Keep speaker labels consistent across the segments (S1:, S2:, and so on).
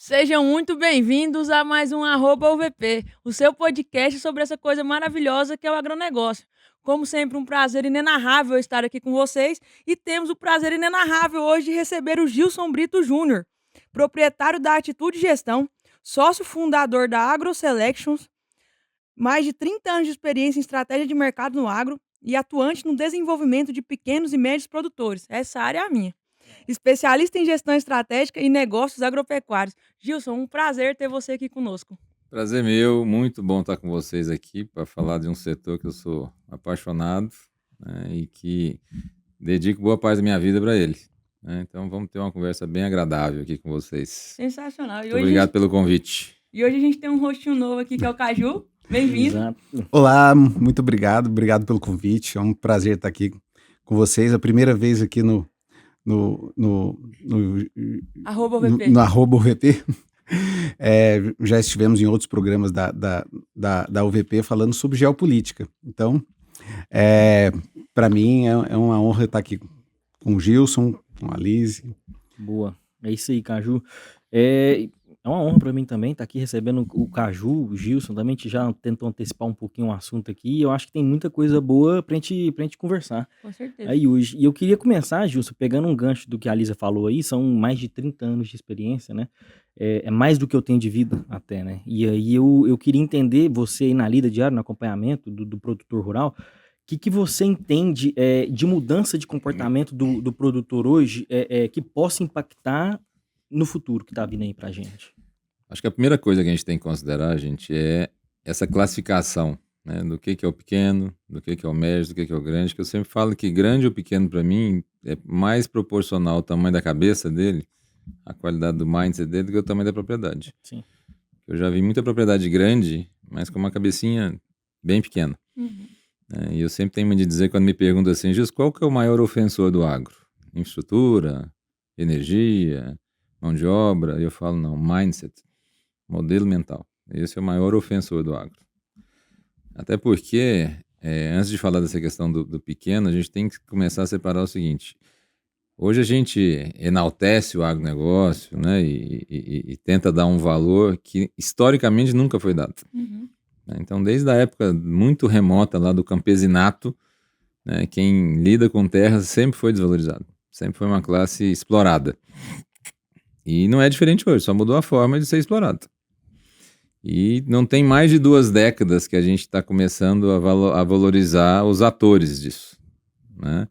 S1: Sejam muito bem-vindos a mais um @UVP, o seu podcast sobre essa coisa maravilhosa que é o agronegócio. Como sempre, um prazer inenarrável estar aqui com vocês e temos o prazer inenarrável hoje de receber o Gilson Brito Júnior, proprietário da Atitude Gestão, sócio fundador da AgroSelections, mais de 30 anos de experiência em estratégia de mercado no agro e atuante no desenvolvimento de pequenos e médios produtores. Essa área é a minha. Especialista em gestão estratégica e negócios agropecuários. Gilson, um prazer ter você aqui conosco.
S2: Prazer meu, muito bom estar com vocês aqui para falar de um setor que eu sou apaixonado, né, e que dedico boa parte da minha vida para ele, né. Então vamos ter uma conversa bem agradável aqui com vocês.
S1: Sensacional.
S2: Muito obrigado pelo convite.
S1: E hoje a gente tem um rostinho novo aqui que é o Caju. Bem-vindo.
S3: Exato. Olá, muito obrigado pelo convite. É um prazer estar aqui com vocês. A primeira vez aqui no
S1: @UVP.
S3: Já estivemos em outros programas da UVP falando sobre geopolítica. Então, para mim é uma honra estar aqui com o Gilson, com a Lise.
S4: Boa, é isso aí, Caju. É uma honra para mim também estar aqui recebendo o Caju, o Gilson. Também a gente já tentou antecipar um pouquinho o assunto aqui. E eu acho que tem muita coisa boa pra gente conversar.
S1: Com certeza.
S4: Aí hoje. E eu queria começar, Gilson, pegando um gancho do que a Lisa falou aí. São mais de 30 anos de experiência, né? É mais do que eu tenho de vida até, né? E aí eu queria entender, você aí na lida diária, no acompanhamento do produtor rural, o que você entende de mudança de comportamento do produtor hoje que possa impactar no futuro que tá vindo aí pra gente?
S2: Acho que a primeira coisa que a gente tem que considerar, gente, é essa classificação, né, do que é o pequeno, do que é o médio, do que é o grande, que eu sempre falo que grande ou pequeno para mim é mais proporcional ao tamanho da cabeça dele, a qualidade do mindset dele, do que o tamanho da propriedade.
S4: Sim.
S2: Eu já vi muita propriedade grande, mas com uma cabecinha bem pequena.
S1: Uhum.
S2: E eu sempre tenho de dizer, quando me perguntam assim, Gilson, qual que é o maior ofensor do agro? Infraestrutura, energia, mão de obra? E eu falo, não, mindset, modelo mental. Esse é o maior ofensor do agro. Até porque, antes de falar dessa questão do pequeno, a gente tem que começar a separar o seguinte. Hoje a gente enaltece o agronegócio, né, e tenta dar um valor que historicamente nunca foi dado.
S1: Uhum.
S2: Então, desde a época muito remota lá do campesinato, né, quem lida com terras sempre foi desvalorizado. Sempre foi uma classe explorada. E não é diferente hoje, só mudou a forma de ser explorado. E não tem mais de 2 décadas que a gente está começando a valorizar os atores disso, né?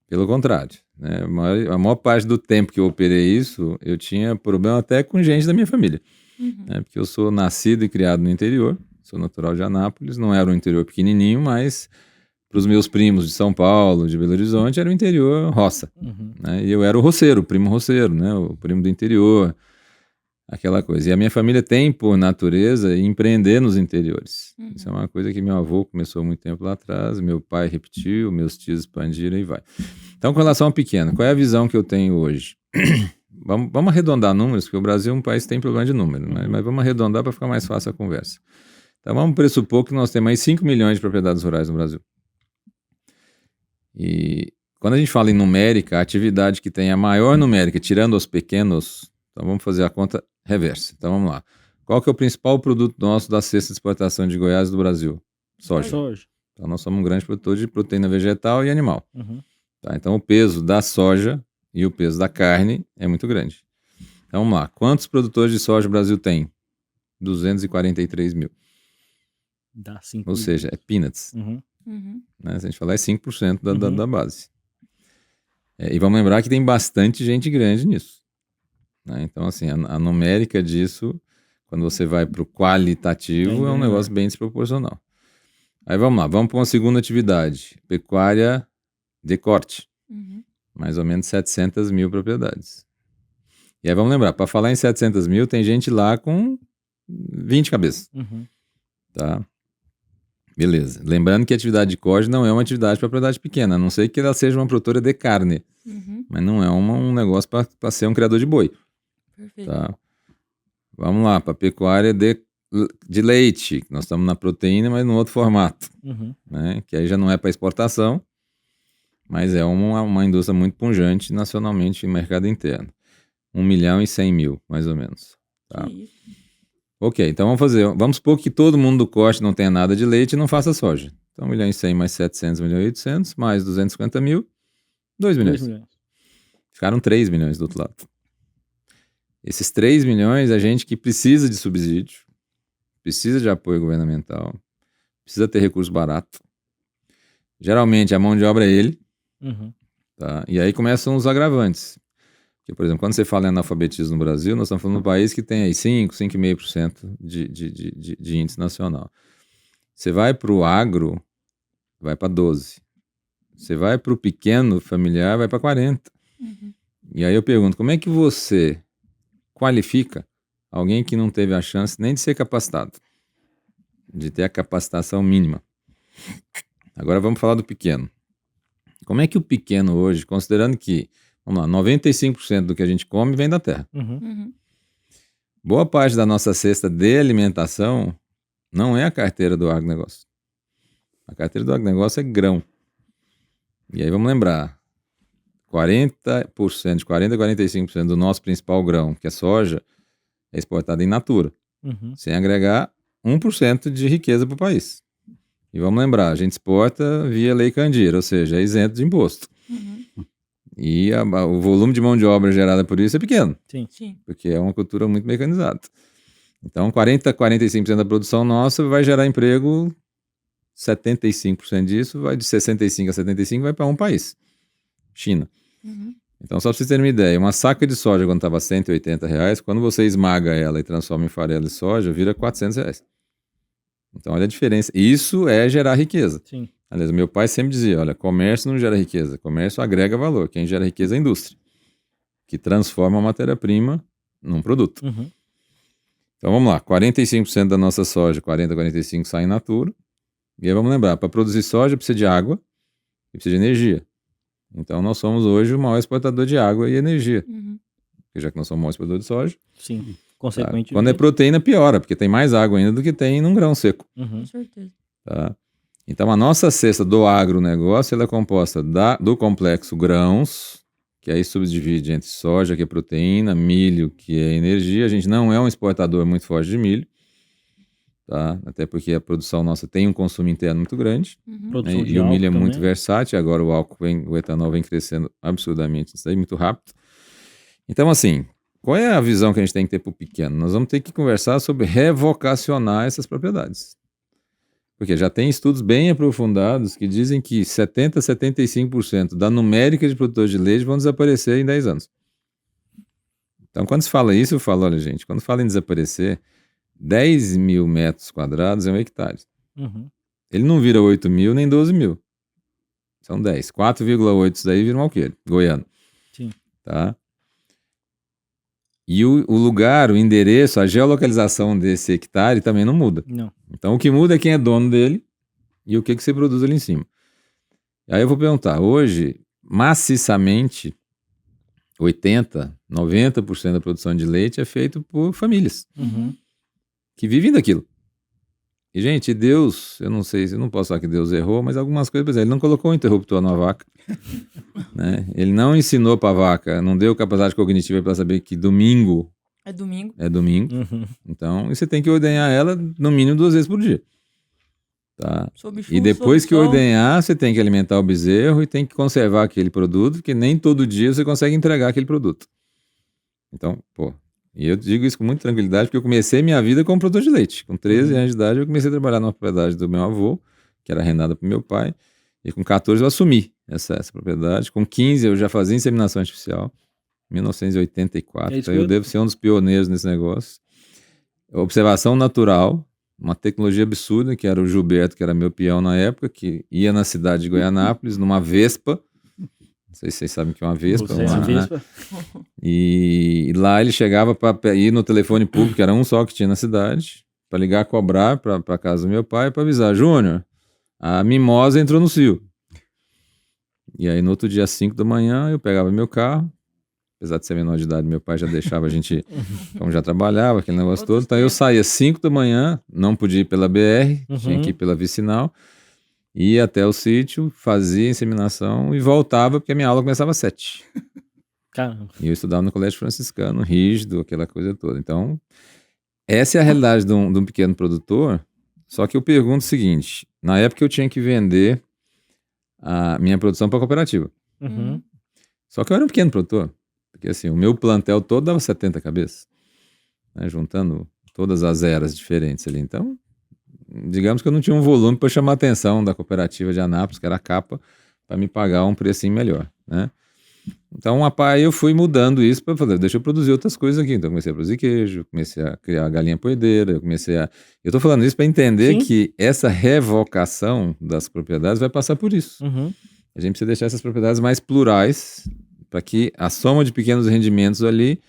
S2: Pelo contrário, né? A maior parte do tempo que eu operei isso, eu tinha problema até com gente da minha família.
S1: Uhum.
S2: Né? Porque eu sou nascido e criado no interior, sou natural de Anápolis, não era um interior pequenininho, mas para os meus primos de São Paulo, de Belo Horizonte, era o interior roça.
S4: Uhum.
S2: Né? E eu era o roceiro, o primo roceiro, né? O primo do interior, aquela coisa. E a minha família tem, por natureza, empreender nos interiores.
S1: Uhum.
S2: Isso é uma coisa que meu avô começou muito tempo lá atrás, meu pai repetiu, meus tios expandiram e vai. Então, com relação ao pequeno, qual é a visão que eu tenho hoje? Vamos arredondar números, porque o Brasil é um país que tem problema de número, né? Mas vamos arredondar para ficar mais fácil a conversa. Então, vamos pressupor que nós temos mais 5 milhões de propriedades rurais no Brasil. E quando a gente fala em numérica, a atividade que tem a maior numérica, tirando os pequenos, então vamos fazer a conta reversa. Então vamos lá. Qual que é o principal produto nosso da cesta de exportação de Goiás e do Brasil? Soja. Então nós somos um grande produtor de proteína vegetal e animal.
S4: Uhum.
S2: Tá, então o peso da soja e o peso da carne é muito grande. Então vamos lá. Quantos produtores de soja o Brasil tem? 243 mil.
S4: Dá 5
S2: Ou seja, é peanuts.
S4: Uhum.
S1: Uhum.
S2: Né? Se a gente falar, é 5% da base. E vamos lembrar que tem bastante gente grande nisso. Né? Então, assim, a numérica disso, quando você vai para o qualitativo, é um negócio bem desproporcional. Aí vamos lá, vamos para uma segunda atividade, pecuária de corte.
S1: Uhum.
S2: Mais ou menos 700 mil propriedades. E aí vamos lembrar, para falar em 700 mil, tem gente lá com 20 cabeças.
S4: Uhum.
S2: Tá? Beleza. Lembrando que a atividade de corte não é uma atividade para propriedade pequena, a não ser que ela seja uma produtora de carne.
S1: Uhum.
S2: Mas não é um negócio para ser um criador de boi.
S1: Perfeito.
S2: Tá? Vamos lá, para pecuária de leite. Nós estamos na proteína, mas num outro formato.
S4: Uhum.
S2: Né? Que aí já não é para exportação, mas é uma indústria muito pujante nacionalmente no mercado interno. 1.100.000, mais ou menos. Tá?
S1: Que isso.
S2: Ok, então vamos supor que todo mundo do corte não tenha nada de leite e não faça soja. Então 1.100.000 mais 700, 1.800.000 mais 250 mil, 2 milhões.
S4: 2 milhões.
S2: Ficaram 3 milhões do outro lado. Esses 3 milhões é gente que precisa de subsídio, precisa de apoio governamental, precisa ter recurso barato. Geralmente a mão de obra é ele,
S4: Uhum.
S2: tá? E aí começam os agravantes. Porque, por exemplo, quando você fala em analfabetismo no Brasil, nós estamos falando de um país que tem aí 5,5% de índice nacional. Você vai para o agro, vai para 12%. Você vai para o pequeno familiar, vai para 40%.
S1: Uhum.
S2: E aí eu pergunto, como é que você qualifica alguém que não teve a chance nem de ser capacitado, de ter a capacitação mínima? Agora vamos falar do pequeno. Como é que o pequeno hoje, considerando que, vamos lá, 95% do que a gente come vem da terra.
S4: Uhum.
S1: Uhum.
S2: Boa parte da nossa cesta de alimentação não é a carteira do agronegócio. A carteira do agronegócio é grão. E aí vamos lembrar, 40%, de 40% a 45% do nosso principal grão, que é soja, é exportado em natura,
S4: Uhum.
S2: sem agregar 1% de riqueza para o país. E vamos lembrar, a gente exporta via lei Candir, ou seja, é isento de imposto.
S1: Uhum.
S2: E o volume de mão de obra gerada por isso é pequeno,
S1: Sim.
S2: porque é uma cultura muito mecanizada. Então, 40% a 45% da produção nossa vai gerar emprego, 75% disso, vai de 65% a 75% vai para um país, China.
S1: Uhum.
S2: Então, só para vocês terem uma ideia, uma saca de soja quando estava R$180, quando você esmaga ela e transforma em farelo de soja, vira R$400. Então, olha a diferença. Isso é gerar riqueza.
S4: Sim.
S2: Aliás, meu pai sempre dizia, olha, comércio não gera riqueza, comércio agrega valor. Quem gera riqueza é a indústria, que transforma a matéria-prima num produto.
S4: Uhum.
S2: Então, vamos lá, 45% da nossa soja, 40% a 45% sai in natura. E aí vamos lembrar, para produzir soja precisa de água e precisa de energia. Então, nós somos hoje o maior exportador de água e energia.
S1: Uhum.
S2: Porque já que nós somos o maior exportador de soja,
S4: Sim.
S2: tá?
S4: Consequentemente.
S2: Quando é proteína, piora, porque tem mais água ainda do que tem num grão seco.
S4: Uhum.
S1: Com certeza.
S2: Tá? Então, a nossa cesta do agronegócio ela é composta do complexo grãos, que aí subdivide entre soja, que é proteína, milho, que é energia. A gente não é um exportador muito forte de milho, tá? Até porque a produção nossa tem um consumo interno muito grande,
S1: Uhum.
S2: né?
S4: Produção de
S2: E o milho é
S4: álcool
S2: muito
S4: também.
S2: versátil. Agora o etanol vem crescendo absurdamente, isso aí muito rápido. Então, assim, qual é a visão que a gente tem que ter para o pequeno? Nós vamos ter que conversar sobre revocacionar essas propriedades. Porque já tem estudos bem aprofundados que dizem que 70% a 75% da numérica de produtores de leite vão desaparecer em 10 anos. Então, quando se fala isso, eu falo, olha, gente, quando fala em desaparecer, 10 mil metros quadrados é um hectare.
S4: Uhum.
S2: Ele não vira 8 mil nem 12 mil. São 10. 4,8 isso daí vira um alqueire, goiano.
S4: Sim.
S2: Tá? E o lugar, o endereço, a geolocalização desse hectare também não muda.
S4: Não.
S2: Então, o que muda é quem é dono dele e o que você produz ali em cima. Aí eu vou perguntar, hoje, maciçamente, 80%, 90% da produção de leite é feito por famílias
S4: Uhum.
S2: que vivem daquilo. E, gente, Deus, eu não sei, eu não posso falar que Deus errou, mas algumas coisas, por exemplo, ele não colocou um interruptor na vaca, né? Ele não ensinou para a vaca, não deu capacidade cognitiva para saber que domingo
S1: É domingo.
S2: é domingo.
S4: Uhum.
S2: Então, você tem que ordenhar ela no mínimo 2 vezes por dia. Tá?
S1: Sob chuva,
S2: E depois
S1: sob
S2: que
S1: sol.
S2: ordenhar, você tem que alimentar o bezerro e tem que conservar aquele produto, porque nem todo dia você consegue entregar aquele produto. Então, pô, e eu digo isso com muita tranquilidade, porque eu comecei minha vida como produtor de leite. Com 13 anos de idade, eu comecei a trabalhar na propriedade do meu avô, que era arrendada para meu pai, e com 14 eu assumi essa propriedade. Com 15 eu já fazia inseminação artificial, 1984.
S4: É isso
S2: Então eu
S4: mesmo.
S2: devo ser um dos pioneiros nesse negócio. Observação natural, uma tecnologia absurda, que era o Gilberto, que era meu peão na época, que ia na cidade de Goianápolis, numa Vespa. Não sei se vocês sabem o que é uma Vespa.
S4: Você é a Vespa.
S2: E lá ele chegava para ir no telefone público, que era um só que tinha na cidade, para ligar, cobrar para casa do meu pai, para avisar, Júnior, a mimosa entrou no cio. E aí no outro dia, às 5 da manhã, eu pegava meu carro, apesar de ser menor de idade, meu pai já deixava a gente, como já trabalhava, aquele negócio todo, então eu saía às 5 da manhã, não podia ir pela BR, tinha que ir pela vicinal, ia até o sítio, fazia inseminação e voltava, porque a minha aula começava às 7.
S4: Caramba.
S2: E eu estudava no colégio franciscano, rígido, aquela coisa toda. Então, essa é a realidade de um pequeno produtor. Só que eu pergunto o seguinte: na época eu tinha que vender a minha produção para a cooperativa.
S4: Uhum.
S2: Só que eu era um pequeno produtor. Porque assim, o meu plantel todo dava 70 cabeças, né, juntando todas as eras diferentes ali. Então, digamos que eu não tinha um volume para chamar a atenção da cooperativa de Anápolis, que era a capa, para me pagar um precinho melhor, né? Então, aí eu fui mudando isso para fazer, deixa eu produzir outras coisas aqui. Então, eu comecei a produzir queijo, comecei a criar galinha poedeira, eu tô falando isso para entender
S4: Sim.
S2: que essa revocação das propriedades vai passar por isso.
S4: Uhum.
S2: A gente precisa deixar essas propriedades mais plurais para que a soma de pequenos rendimentos ali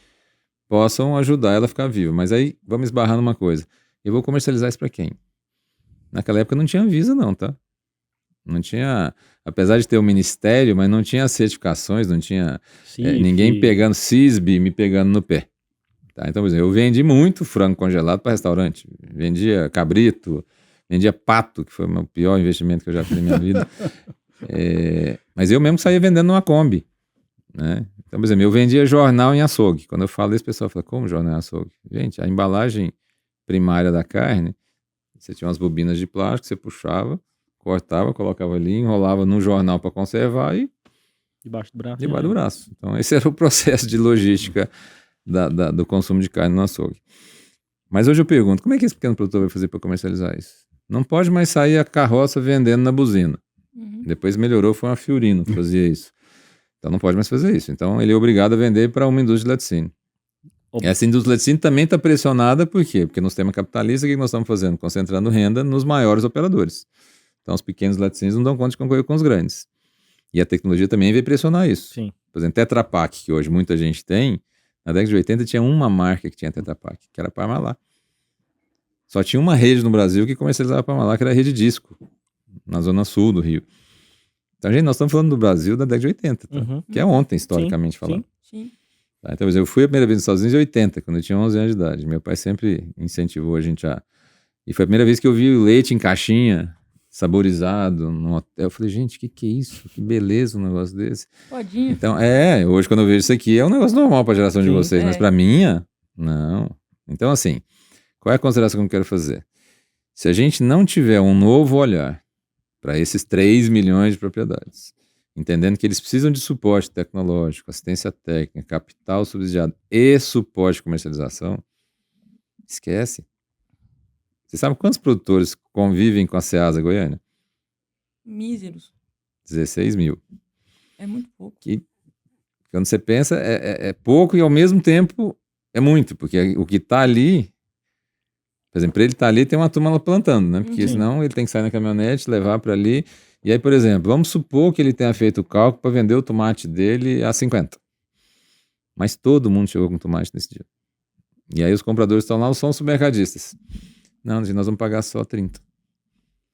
S2: possam ajudar ela a ficar viva. Mas aí, vamos esbarrar numa coisa. Eu vou comercializar isso para quem? Naquela época não tinha Anvisa não, tá? Não tinha, apesar de ter o ministério, mas não tinha certificações, não tinha ninguém pegando CISB, me pegando no pé. Tá? Então, por exemplo, eu vendi muito frango congelado para restaurante, vendia cabrito, vendia pato, que foi o meu pior investimento que eu já fiz na minha vida. Mas eu mesmo saía vendendo numa Kombi, né? Então, por exemplo, eu vendia jornal em açougue. Quando eu falo isso, o pessoal fala, como jornal em açougue? Gente, a embalagem primária da carne, você tinha umas bobinas de plástico, você puxava, cortava, colocava ali, enrolava no jornal para conservar e
S4: Debaixo do braço.
S2: debaixo do braço. Então, esse era o processo de logística do consumo de carne no açougue. Mas hoje eu pergunto, como é que esse pequeno produtor vai fazer para comercializar isso? Não pode mais sair a carroça vendendo na buzina. Depois melhorou, foi uma Fiorino que fazia isso. Então não pode mais fazer isso. Então ele é obrigado a vender para uma indústria de laticínio. Essa indústria de laticínio também está pressionada, por quê? Porque no sistema capitalista, o que nós estamos fazendo? Concentrando renda nos maiores operadores. Então os pequenos laticínios não dão conta de concorrer com os grandes. E a tecnologia também veio pressionar isso.
S4: Sim.
S2: Por exemplo, Tetra Pak, que hoje muita gente tem, na década de 80 tinha uma marca que tinha Tetra Pak, que era Parmalat. Só tinha uma rede no Brasil que comercializava Parmalat, que era a Rede Disco, na zona sul do Rio. Então, gente, nós estamos falando do Brasil da década de 80, tá? Que é ontem, historicamente falando.
S1: Sim.
S2: Tá? Então, eu fui a primeira vez nos Estados Unidos em 80, quando eu tinha 11 anos de idade. Meu pai sempre incentivou a gente a... E foi a primeira vez que eu vi o leite em caixinha, saborizado, no hotel. Eu falei, gente, que é isso? Que beleza um negócio desse.
S1: Todinho.
S2: Então, hoje quando eu vejo isso aqui, é um negócio normal para a geração de vocês, mas para minha, não. Então, assim, qual é a consideração que eu quero fazer? Se a gente não tiver um novo olhar para esses 3 milhões de propriedades, entendendo que eles precisam de suporte tecnológico, assistência técnica, capital subsidiado e suporte de comercialização, esquece. Você sabe quantos produtores convivem com a Ceasa Goiânia?
S1: Míseros.
S2: 16 mil.
S1: É muito pouco.
S2: Que, quando você pensa, é pouco e ao mesmo tempo é muito, porque o que está ali, por exemplo, para ele estar ali tem uma turma lá plantando, né? Porque senão ele tem que sair na caminhonete, levar para ali. E aí, por exemplo, vamos supor que ele tenha feito o cálculo para vender o tomate dele a 50. Mas todo mundo chegou com tomate nesse dia. E aí os compradores estão lá, não são os supermercadistas. Não, nós vamos pagar só 30.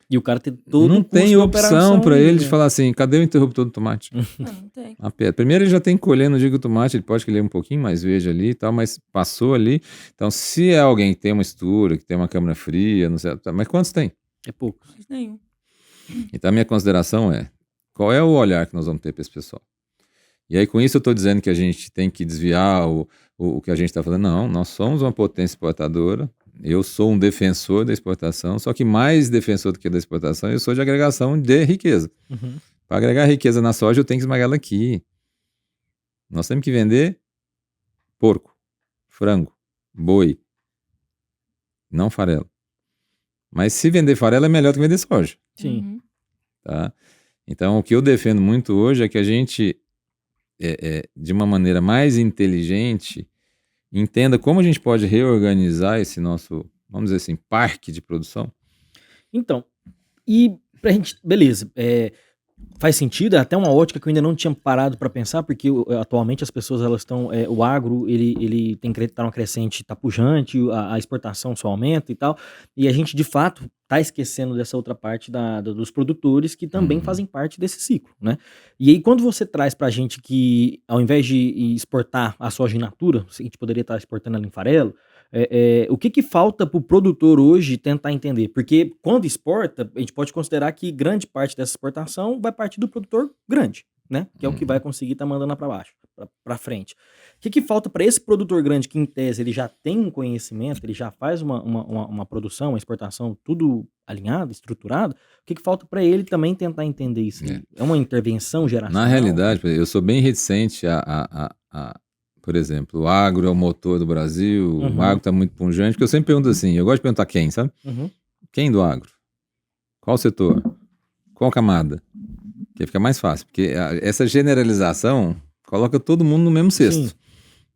S4: E o cara tem todo
S2: não
S4: o custo
S2: tem
S4: da
S2: opção
S4: operação
S2: para
S4: ali,
S2: ele de
S4: né?
S2: falar assim, cadê o interruptor do tomate?
S1: Não tem.
S2: A pedra. Primeiro ele já tem que colher, não digo o tomate, ele pode colher um pouquinho mais verde ali e tal, mas passou ali. Então, se é alguém que tem uma estrutura, que tem uma câmara fria, não sei, mas quantos tem?
S4: É pouco.
S1: Mas nenhum.
S2: Então, a minha consideração é, qual é o olhar que nós vamos ter para esse pessoal? E aí, com isso, eu estou dizendo que a gente tem que desviar o que a gente está falando. Não, nós somos uma potência exportadora. Eu sou um defensor da exportação, só que mais defensor do que da exportação, eu sou de agregação de riqueza. Para agregar riqueza na soja, eu tenho que esmagar ela aqui. Nós temos que vender porco, frango, boi, não farelo. Mas se vender farelo é melhor do que vender soja.
S4: Sim.
S2: Tá? Então, o que eu defendo muito hoje é que a gente, de uma maneira mais inteligente, entenda como a gente pode reorganizar esse nosso, vamos dizer assim, parque de produção.
S4: Então, e pra gente, beleza, faz sentido, é até uma ótica que eu ainda não tinha parado para pensar, porque atualmente as pessoas, elas estão, o agro, ele tá numa crescente, tá pujante, a exportação só aumenta e tal, e a gente de fato tá esquecendo dessa outra parte dos produtores que também fazem parte desse ciclo, né? E aí quando você traz pra gente que ao invés de exportar a soja in natura, a gente poderia estar exportando ela em farelo, o que falta pro produtor hoje tentar entender? Porque quando exporta, a gente pode considerar que grande parte dessa exportação vai partir do produtor grande, né? Que é o que vai conseguir estar mandando para baixo, para frente. O que falta para esse produtor grande que, em tese, ele já tem um conhecimento, ele já faz uma produção, uma exportação, tudo alinhado, estruturado? O que falta para ele também tentar entender isso aí? É uma intervenção geracional?
S2: Na realidade, eu sou bem reticente por exemplo, o agro é o motor do Brasil, o agro está muito pungente, porque eu sempre pergunto assim, eu gosto de perguntar quem, sabe? Quem do agro? Qual setor? Qual camada? Que fica mais fácil, porque essa generalização coloca todo mundo no mesmo cesto.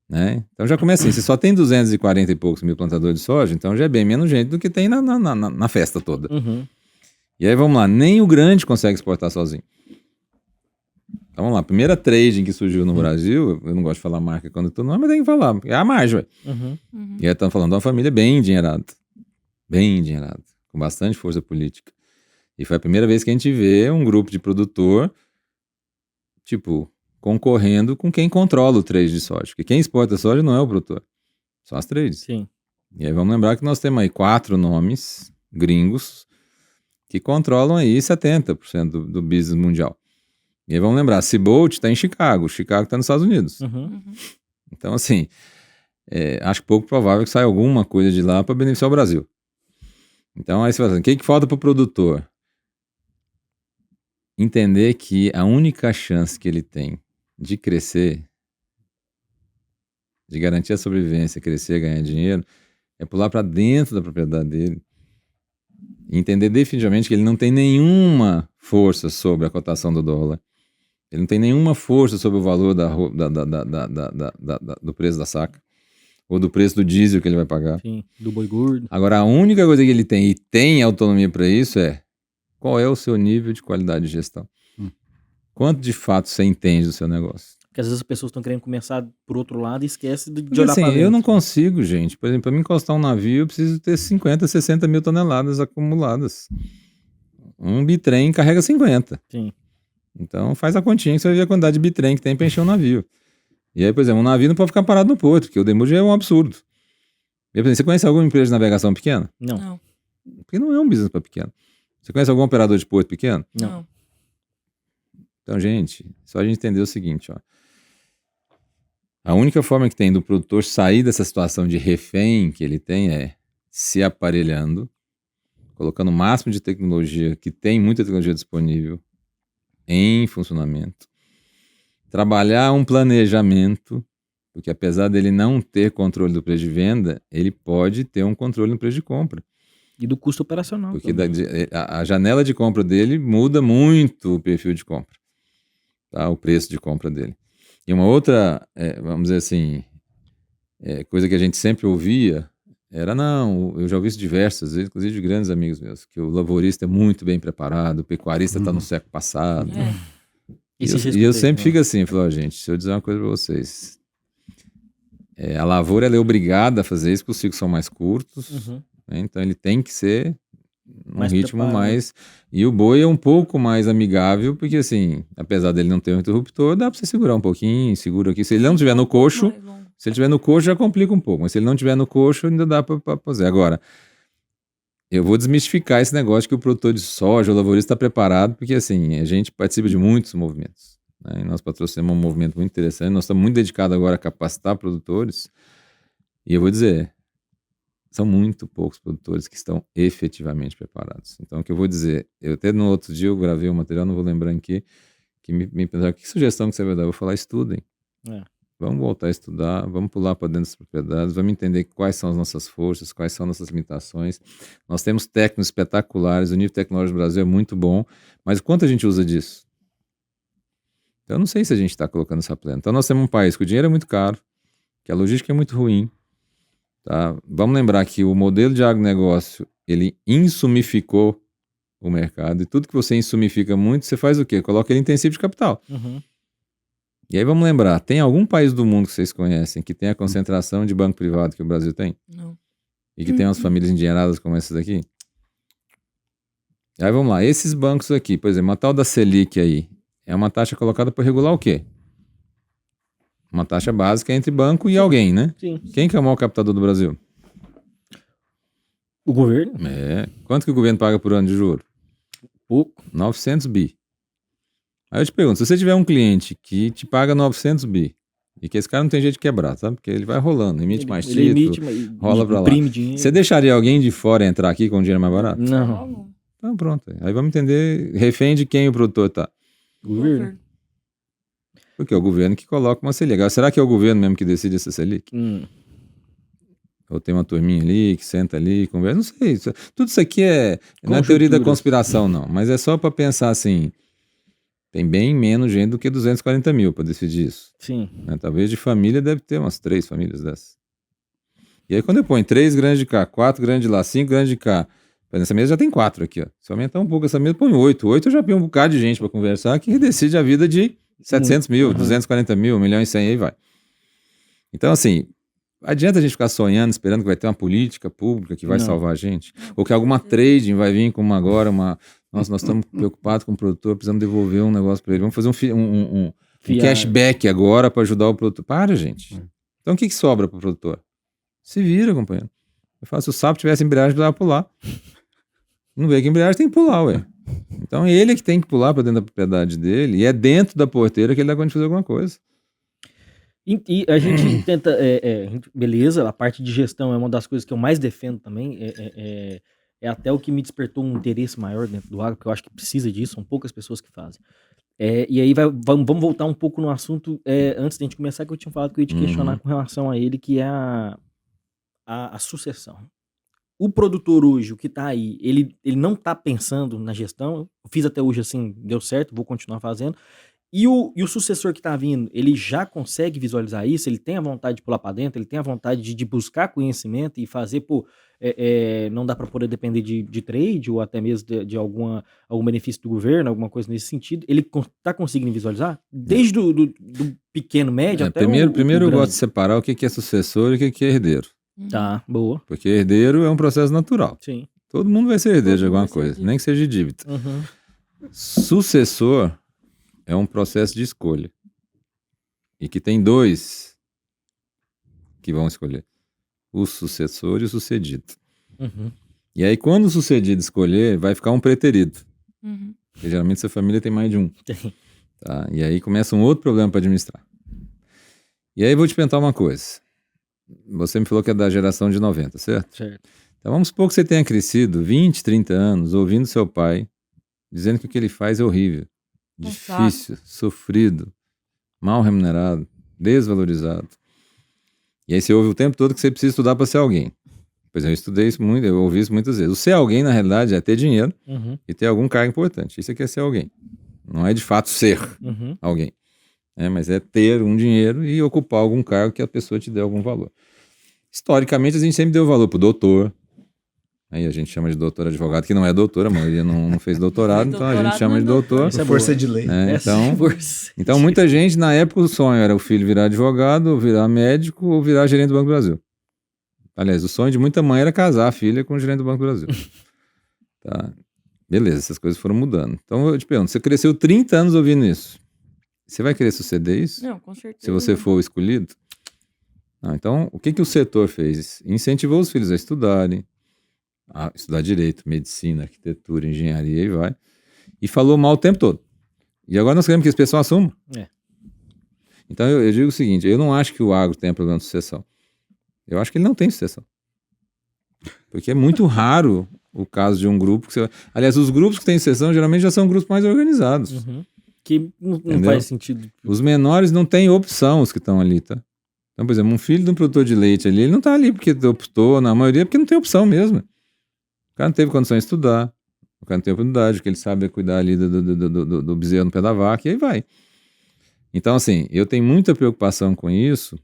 S2: Né? Então já começa assim, você só tem 240 e poucos mil plantadores de soja, então já é bem menos gente do que tem na festa toda. E aí vamos lá, nem o grande consegue exportar sozinho. Então vamos lá, a primeira trading que surgiu no Brasil, eu não gosto de falar marca quando eu tô no nome, mas tem que falar, é a margem, velho. E aí estamos falando de uma família bem endinheirada, com bastante força política. E foi a primeira vez que a gente vê um grupo de produtor, tipo, concorrendo com quem controla o trade de soja. Porque quem exporta soja não é o produtor, são as trades.
S4: Sim.
S2: E aí vamos lembrar que nós temos aí 4 nomes gringos que controlam aí 70% do business mundial. E aí vamos lembrar, a Seabolt está em Chicago está nos Estados Unidos. Então assim, acho pouco provável que saia alguma coisa de lá para beneficiar o Brasil. Então aí você fala assim, o que falta para o produtor? Entender que a única chance que ele tem de crescer, de garantir a sobrevivência, crescer, ganhar dinheiro, é pular para dentro da propriedade dele e entender definitivamente que ele não tem nenhuma força sobre a cotação do dólar, ele não tem nenhuma força sobre o valor do preço da saca, ou do preço do diesel que ele vai pagar.
S4: Sim, do boi gordo.
S2: Agora, a única coisa que ele tem, e tem autonomia para isso, é qual é o seu nível de qualidade de gestão. Quanto de fato você entende do seu negócio?
S4: Porque às vezes as pessoas estão querendo começar por outro lado e esquece de
S2: Porque,
S4: olhar
S2: assim,
S4: para dentro.
S2: eu não consigo, gente. Por exemplo, para mim encostar um navio, eu preciso ter 50, 60 mil toneladas acumuladas. Um bitrem carrega 50.
S4: Sim.
S2: Então faz a continha que você vai ver a quantidade de bitrem que tem para encher um navio. E aí, por exemplo, um navio não pode ficar parado no porto, porque o demurge é um absurdo. E aí, por exemplo, você conhece alguma empresa de navegação pequena?
S4: Não.
S2: Porque não é um business para pequeno. Você conhece algum operador de porto pequeno?
S4: Não.
S2: Então, gente, só a gente entender o seguinte, ó. A única forma que tem do produtor sair dessa situação de refém que ele tem é se aparelhando, colocando o máximo de tecnologia, que tem muita tecnologia disponível, em funcionamento. Trabalhar um planejamento, porque apesar dele não ter controle do preço de venda, ele pode ter um controle no preço de compra.
S4: E do custo operacional.
S2: Porque a janela de compra dele muda muito o perfil de compra, tá? O preço de compra dele. E uma outra, vamos dizer assim, coisa que a gente sempre ouvia era, não, eu já ouvi isso diversas vezes, inclusive de grandes amigos meus, que o lavorista é muito bem preparado, o pecuarista está no século passado. E eu sempre fico assim, falo, gente, se eu dizer uma coisa para vocês, a lavoura ela é obrigada a fazer isso porque os ciclos são mais curtos, né? Então ele tem que ser um ritmo mais... E o boi é um pouco mais amigável, porque assim, apesar dele não ter um interruptor, dá para você segurar um pouquinho, segura aqui. Se ele não estiver no coxo, se ele estiver no coxo já complica um pouco, mas se ele não estiver no coxo ainda dá para fazer. Agora, eu vou desmistificar esse negócio que o produtor de soja, o lavorista está preparado, porque assim, a gente participa de muitos movimentos, né? E nós patrocinamos um movimento muito interessante, nós estamos muito dedicados agora a capacitar produtores, e eu vou dizer, são muito poucos produtores que estão efetivamente preparados. Então, o que eu vou dizer, eu até no outro dia eu gravei um material, não vou lembrar aqui, que me pensaram, que sugestão que você vai dar? Eu vou falar, estudem. Vamos voltar a estudar, vamos pular para dentro das propriedades, vamos entender quais são as nossas forças, quais são nossas limitações. Nós temos técnicos espetaculares, o nível tecnológico do Brasil é muito bom, mas quanto a gente usa disso? Então, eu não sei se a gente está colocando essa plena. Então, nós temos um país que o dinheiro é muito caro, que a logística é muito ruim. Tá? Vamos lembrar que o modelo de agronegócio, ele insumificou o mercado, e tudo que você insumifica muito, você faz o quê? Coloca ele intensivo de capital. E aí vamos lembrar, tem algum país do mundo que vocês conhecem que tem a concentração de banco privado que o Brasil tem?
S1: Não.
S2: E que tem umas famílias endinheiradas como essas daqui? Aí vamos lá, esses bancos aqui, por exemplo, a tal da Selic aí, é uma taxa colocada para regular o quê? Uma taxa básica entre banco e alguém, né?
S4: Sim.
S2: Quem que é o maior captador do Brasil?
S4: O governo?
S2: Quanto que o governo paga por ano de juro?
S4: Pouco.
S2: 900 bi. Aí eu te pergunto, se você tiver um cliente que te paga 900 bi, e que esse cara não tem jeito de quebrar, sabe? Porque ele vai rolando, emite mais
S4: Ele emite,
S2: título, rola pra lá.
S4: imprime dinheiro.
S2: Você deixaria alguém de fora entrar aqui com dinheiro mais barato?
S4: Não.
S2: Então pronto. Aí vamos entender refém de quem o produtor tá.
S4: Governo.
S2: Porque é o governo que coloca uma Selic. Agora, será que é o governo mesmo que decide essa Selic? Ou tem uma turminha ali que senta ali, conversa? Não sei. Tudo isso aqui não é teoria da conspiração, não. Mas é só para pensar assim, tem bem menos gente do que 240 mil para decidir isso.
S4: Sim.
S2: Né? Talvez de família deve ter umas 3 famílias dessas. E aí quando eu ponho 3 grandes de cá, 4 grandes de lá, 5 grandes de cá, nessa mesa já tem 4 aqui, ó. Se aumentar um pouco essa mesa, põe 8. 8 eu já tenho um bocado de gente para conversar que decide a vida de 700 mil, 240 mil, 1 milhão e 100, aí vai. Então, assim, adianta a gente ficar sonhando, esperando que vai ter uma política pública que vai salvar a gente? Ou que alguma trading vai vir como agora, nossa, nós estamos preocupados com o produtor, precisamos devolver um negócio para ele. Vamos fazer um cashback agora para ajudar o produtor. Para, gente. Então, o que sobra para o produtor? Se vira, companheiro. Eu falo, se o sapo tivesse embreagem, precisava pular. Não vê que embreagem tem que pular, ué. Então, ele é que tem que pular para dentro da propriedade dele, e é dentro da porteira que ele dá conta de fazer alguma coisa.
S4: E a gente tenta, beleza, a parte de gestão é uma das coisas que eu mais defendo também, é até o que me despertou um interesse maior dentro do agro, porque eu acho que precisa disso, são poucas pessoas que fazem. E aí vamos voltar um pouco no assunto, antes da gente começar, que eu tinha falado que eu ia te questionar com relação a ele, que é a sucessão. O produtor hoje, o que tá aí, ele não tá pensando na gestão, eu fiz até hoje assim, deu certo, vou continuar fazendo. E o sucessor que tá vindo, ele já consegue visualizar isso? Ele tem a vontade de pular para dentro? Ele tem a vontade de buscar conhecimento e fazer, não dá para poder depender de trade ou até mesmo de algum benefício do governo, alguma coisa nesse sentido? Ele tá conseguindo visualizar? Desde do pequeno, médio até
S2: primeiro eu
S4: grande.
S2: gosto de separar o que é sucessor e o que é herdeiro.
S4: Tá, boa.
S2: Porque herdeiro é um processo natural.
S4: Sim.
S2: Todo mundo vai ser herdeiro de alguma coisa, nem que seja de dívida.
S4: Uhum.
S2: Sucessor é um processo de escolha. E que tem 2 que vão escolher. O sucessor e o sucedido.
S4: Uhum.
S2: E aí, quando o sucedido escolher, vai ficar um preterido. Porque geralmente essa família tem mais de um.
S4: Tem.
S2: Tá? E aí começa um outro problema para administrar. E aí vou te perguntar uma coisa. Você me falou que é da geração de 90, certo?
S4: Certo.
S2: Então vamos supor que você tenha crescido 20, 30 anos ouvindo seu pai dizendo que o que ele faz é horrível, difícil, sofrido, mal remunerado, desvalorizado. E aí você ouve o tempo todo que você precisa estudar para ser alguém. Pois eu estudei isso muito, eu ouvi isso muitas vezes. O ser alguém, na realidade, é ter dinheiro e ter algum cargo importante. Isso aqui é ser alguém. Não é de fato ser alguém. Mas é ter um dinheiro e ocupar algum cargo que a pessoa te dê algum valor. Historicamente, a gente sempre deu valor pro doutor. Aí a gente chama de doutor advogado, que não é doutor, a maioria não fez doutorado, então a gente chama de doutor.
S3: Essa é força de lei.
S2: Então, muita gente, na época, o sonho era o filho virar advogado, ou virar médico, ou virar gerente do Banco do Brasil. Aliás, o sonho de muita mãe era casar a filha com o gerente do Banco do Brasil. Tá. Beleza, essas coisas foram mudando. Então, eu te pergunto, você cresceu 30 anos ouvindo isso. Você vai querer suceder isso?
S1: Não, com certeza.
S2: Se você for o escolhido? Não, então, o que o setor fez? Incentivou os filhos a estudarem, a estudar direito, medicina, arquitetura, engenharia e vai. E falou mal o tempo todo. E agora nós queremos que esse pessoal assuma. Então, eu digo o seguinte, eu não acho que o agro tenha problema de sucessão. Eu acho que ele não tem sucessão. Porque é muito raro o caso de um grupo que você... Aliás, os grupos que têm sucessão geralmente já são grupos mais organizados.
S4: Que não faz sentido.
S2: Os menores não têm opção, os que estão ali, tá? Então, por exemplo, um filho de um produtor de leite ali, ele não tá ali porque optou, na maioria, porque não tem opção mesmo. O cara não teve condição de estudar, o cara não tem oportunidade, porque ele sabe cuidar ali do bezerro no pé da vaca, e aí vai. Então, assim, eu tenho muita preocupação com isso,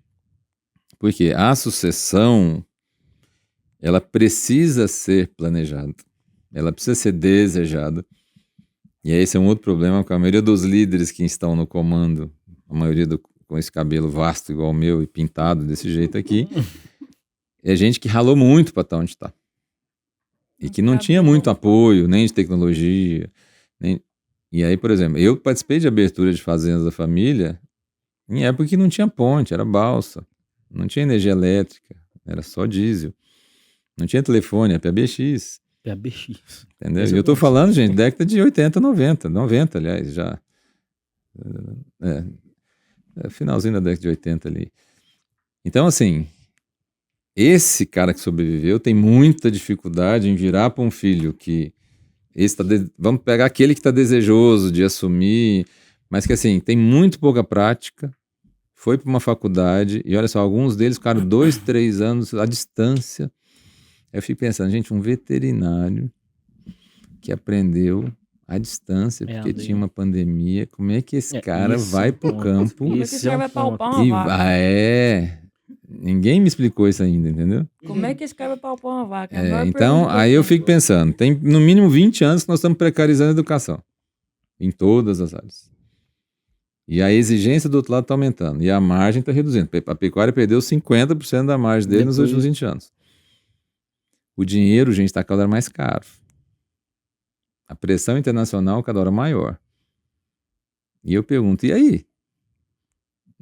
S2: porque a sucessão, ela precisa ser planejada, ela precisa ser desejada. E aí esse é um outro problema, com a maioria dos líderes que estão no comando, a maioria com esse cabelo vasto igual o meu e pintado desse jeito aqui, é gente que ralou muito para estar onde está. E que não tinha muito apoio, nem de tecnologia. E aí, por exemplo, eu participei de abertura de fazendas da família em época que não tinha ponte, era balsa. Não tinha energia elétrica, era só diesel. Não tinha telefone, é PBX.
S4: PBX.
S2: Entendeu? E eu tô falando, gente, década de 80, 90, aliás, já. Finalzinho da década de 80 ali. Então, assim, esse cara que sobreviveu tem muita dificuldade em virar para um filho que... vamos pegar aquele que está desejoso de assumir, mas que, assim, tem muito pouca prática, foi para uma faculdade, e olha só, alguns deles ficaram 2, 3 anos à distância. Eu fico pensando, gente, um veterinário que aprendeu à distância, porque
S4: André.
S2: tinha uma pandemia, como é que esse cara
S4: esse
S2: vai
S4: é um
S2: pro
S4: ponto.
S2: campo
S1: Como é que
S4: Esse
S1: esse
S4: é
S1: cara
S4: um
S1: vai palpar
S4: ponto.
S1: uma
S2: e
S1: vaca?
S2: Ninguém me explicou isso ainda, entendeu?
S1: Como é que esse cara vai palpar uma vaca? É a maior
S2: Então,
S1: pergunta que
S2: aí eu
S1: tenho.
S2: fico pensando, tem no mínimo 20 anos que nós estamos precarizando a educação, em todas as áreas. E a exigência do outro lado está aumentando, e a margem está reduzindo. A pecuária perdeu 50% da margem dele nos
S4: Depois-
S2: últimos 20 anos. O dinheiro, gente, está cada hora mais caro. A pressão internacional cada hora maior. E eu pergunto, e aí?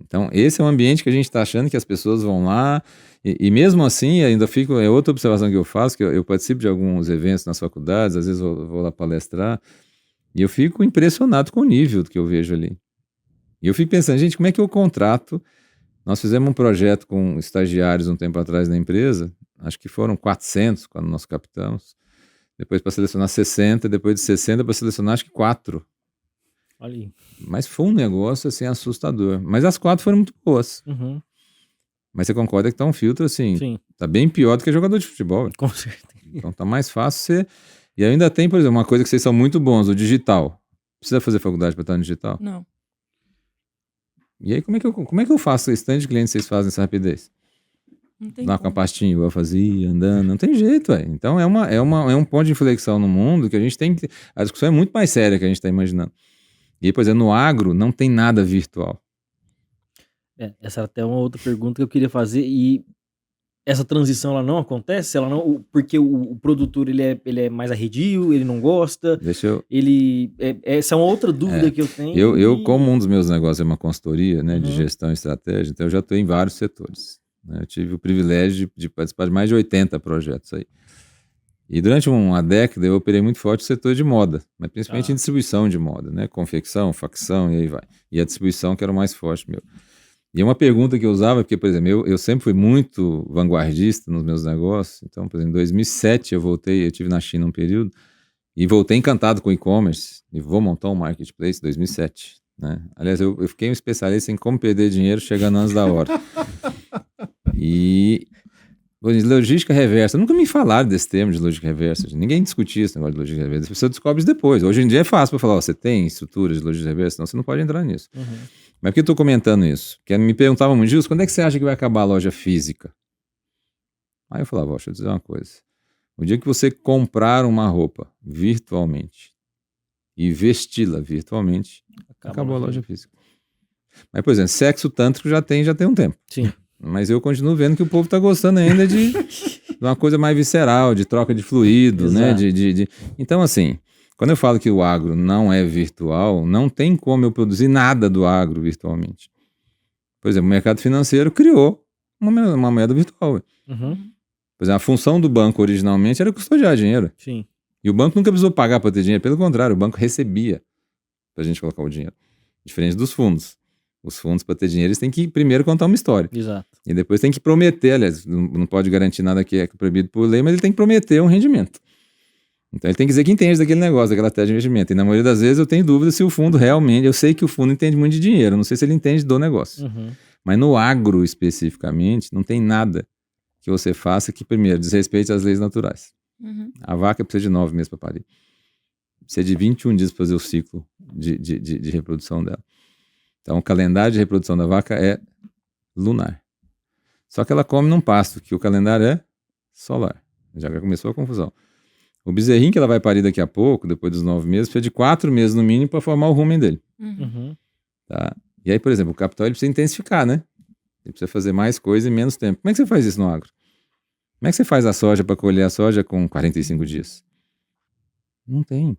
S2: Então, esse é um ambiente que a gente está achando que as pessoas vão lá, e mesmo assim, ainda fico, é outra observação que eu faço, que eu participo de alguns eventos nas faculdades, às vezes vou lá palestrar, e eu fico impressionado com o nível do que eu vejo ali. E eu fico pensando, gente, como é que eu contrato? Nós fizemos um projeto com estagiários um tempo atrás na empresa, acho que foram 400 quando nós captamos, depois para selecionar 60, depois de 60 para selecionar acho que 4.
S4: Olha aí.
S2: Mas foi um negócio assim assustador. Mas as 4 foram muito boas.
S4: Uhum.
S2: Mas você concorda que tá um filtro assim,
S4: Sim,
S2: tá bem pior do que jogador de futebol.
S4: com certeza.
S2: Então tá mais fácil você... E ainda tem, por exemplo, uma coisa que vocês são muito bons, o digital. Precisa fazer faculdade para estar no digital?
S1: Não.
S2: E aí como é que eu faço esse tanto de clientes que vocês fazem nessa rapidez?
S1: Não tem
S2: Lá com a
S1: como.
S2: pastinha, igual eu fazia, andando, não tem jeito, velho. Então é um ponto de inflexão no mundo que a gente tem que... A discussão é muito mais séria que a gente tá imaginando. E aí, por exemplo, no agro não tem nada virtual.
S4: Essa era até uma outra pergunta que eu queria fazer. E essa transição ela não acontece? Ela não, porque o produtor ele é mais arredio, ele não gosta.
S2: Deixa eu...
S4: Essa é uma outra dúvida que eu tenho.
S2: Eu, como um dos meus negócios é uma consultoria, né, de
S4: Uhum.
S2: gestão e estratégia, então eu já estou em vários setores, né? Eu tive o privilégio de participar de mais de 80 projetos aí. E durante uma década eu operei muito forte o setor de moda, mas principalmente em distribuição de moda, né? Confecção, facção e aí vai. E a distribuição que era o mais forte meu. E uma pergunta que eu usava, porque, por exemplo, eu sempre fui muito vanguardista nos meus negócios. Então, por exemplo, em 2007 eu estive na China um período, e voltei encantado com e-commerce, e vou montar um marketplace em 2007. Né? Aliás, eu fiquei um especialista em como perder dinheiro chegando antes da hora. E logística reversa, nunca me falaram desse termo de logística reversa. Ninguém discutia esse negócio de logística reversa. As pessoas descobrem isso depois. Hoje em dia é fácil para falar, você tem estrutura de logística reversa? Não, você não pode entrar nisso.
S4: Uhum.
S2: Mas por que eu estou comentando isso? Porque me perguntavam muito, Gilson, quando é que você acha que vai acabar a loja física? Aí eu falava, deixa eu dizer uma coisa. O dia que você comprar uma roupa virtualmente e vesti-la virtualmente, acabou a loja física. Mas, por exemplo, sexo tântrico já tem um tempo.
S4: Sim.
S2: Mas eu continuo vendo que o povo está gostando ainda de uma coisa mais visceral, de troca de fluido, né? Então, assim, quando eu falo que o agro não é virtual, não tem como eu produzir nada do agro virtualmente. Por exemplo, o mercado financeiro criou uma moeda virtual.
S4: Uhum.
S2: Por exemplo, a função do banco originalmente era custodiar dinheiro.
S4: Sim.
S2: E o banco nunca precisou pagar para ter dinheiro. Pelo contrário, o banco recebia para a gente colocar o dinheiro. Diferente dos fundos. Os fundos, para ter dinheiro, eles têm que primeiro contar uma história.
S4: Exato.
S2: E depois tem que prometer, aliás, não pode garantir nada que é proibido por lei, mas ele tem que prometer um rendimento. Então ele tem que dizer que entende daquele negócio, daquela tese de investimento. E na maioria das vezes eu tenho dúvida se o fundo realmente... Eu sei que o fundo entende muito de dinheiro, eu não sei se ele entende do negócio.
S4: Uhum.
S2: Mas no agro, especificamente, não tem nada que você faça que, primeiro, desrespeite as leis naturais.
S1: Uhum.
S2: A vaca precisa de 9 meses para parir. Precisa de 21 dias para fazer o ciclo de reprodução dela. Então, o calendário de reprodução da vaca é lunar. Só que ela come num pasto, que o calendário é solar. Já começou a confusão. O bezerrinho que ela vai parir daqui a pouco, depois dos 9 meses, precisa de 4 meses no mínimo para formar o rumen dele.
S4: Uhum.
S2: Tá? E aí, por exemplo, o capital ele precisa intensificar, né? Ele precisa fazer mais coisa em menos tempo. Como é que você faz isso no agro? Como é que você faz a soja para colher a soja com 45 dias? Não tem.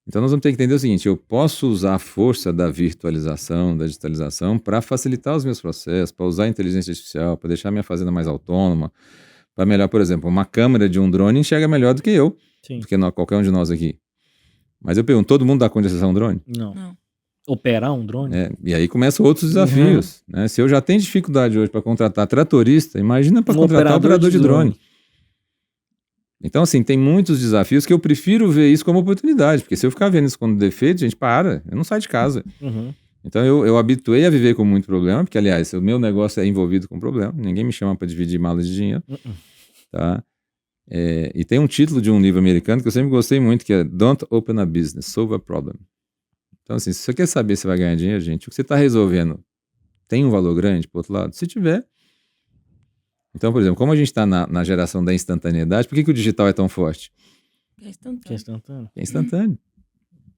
S2: Então nós vamos ter que entender o seguinte, eu posso usar a força da virtualização, da digitalização para facilitar os meus processos, para usar a inteligência artificial, para deixar minha fazenda mais autônoma, para melhor, por exemplo, uma câmera de um drone enxerga melhor do que eu,
S4: Sim.
S2: do que qualquer um de nós aqui. Mas eu pergunto, todo mundo dá conta de acessar um drone?
S4: Não.
S1: Não.
S4: Operar um drone?
S2: né? E aí começam outros desafios, né? Se eu já tenho dificuldade hoje para contratar tratorista, imagina para contratar operador de drone. Então, assim, tem muitos desafios que eu prefiro ver isso como oportunidade, porque se eu ficar vendo isso como defeito, gente, eu não saio de casa.
S4: Uhum.
S2: Então, eu habituei a viver com muito problema, porque, aliás, o meu negócio é envolvido com problema, ninguém me chama para dividir malas de dinheiro, tá? E tem um título de um livro americano que eu sempre gostei muito, que é Don't Open a Business, Solve a Problem. Então, assim, se você quer saber se vai ganhar dinheiro, gente, o que você está resolvendo tem um valor grande, por outro lado? Se tiver. Então, por exemplo, como a gente está na geração da instantaneidade, por que o digital é tão forte?
S1: É instantâneo.
S4: Que é instantâneo.
S2: É instantâneo.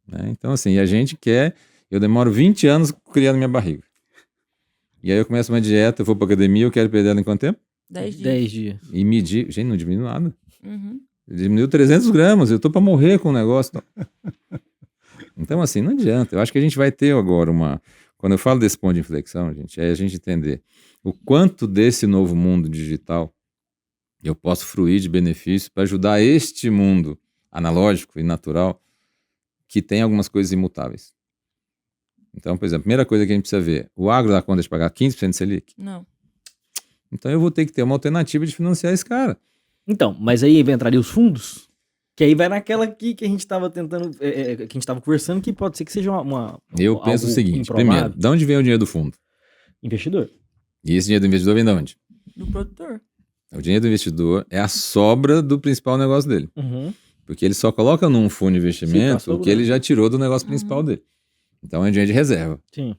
S2: Né? Então, assim, a gente quer... Eu demoro 20 anos criando minha barriga. E aí eu começo uma dieta, eu vou para academia, eu quero perder ela em quanto tempo?
S1: 10 dias.
S4: 10 dias.
S2: E medir... Gente, não diminui nada.
S1: Uhum.
S2: Diminuiu 300 gramas, eu tô para morrer com o negócio. Então, assim, não adianta. Eu acho que a gente vai ter agora uma... Quando eu falo desse ponto de inflexão, gente, é a gente entender o quanto desse novo mundo digital eu posso fruir de benefício para ajudar este mundo analógico e natural que tem algumas coisas imutáveis. Então, por exemplo, a primeira coisa que a gente precisa ver, o agro dá conta de pagar 15% de Selic?
S1: Não.
S2: Então eu vou ter que ter uma alternativa de financiar esse cara.
S4: Então, mas aí entraria os fundos? Que aí vai naquela aqui que a gente tava tentando, que a gente tava conversando, que pode ser que seja
S2: Eu penso o seguinte, primeiro, de onde vem o dinheiro do fundo?
S4: Investidor.
S2: E esse dinheiro do investidor vem de onde?
S1: Do produtor.
S2: O dinheiro do investidor é a sobra do principal negócio dele.
S4: Uhum.
S2: Porque ele só coloca num fundo de investimento o que ele já tirou do negócio principal dele. Então é dinheiro de reserva.
S4: Sim.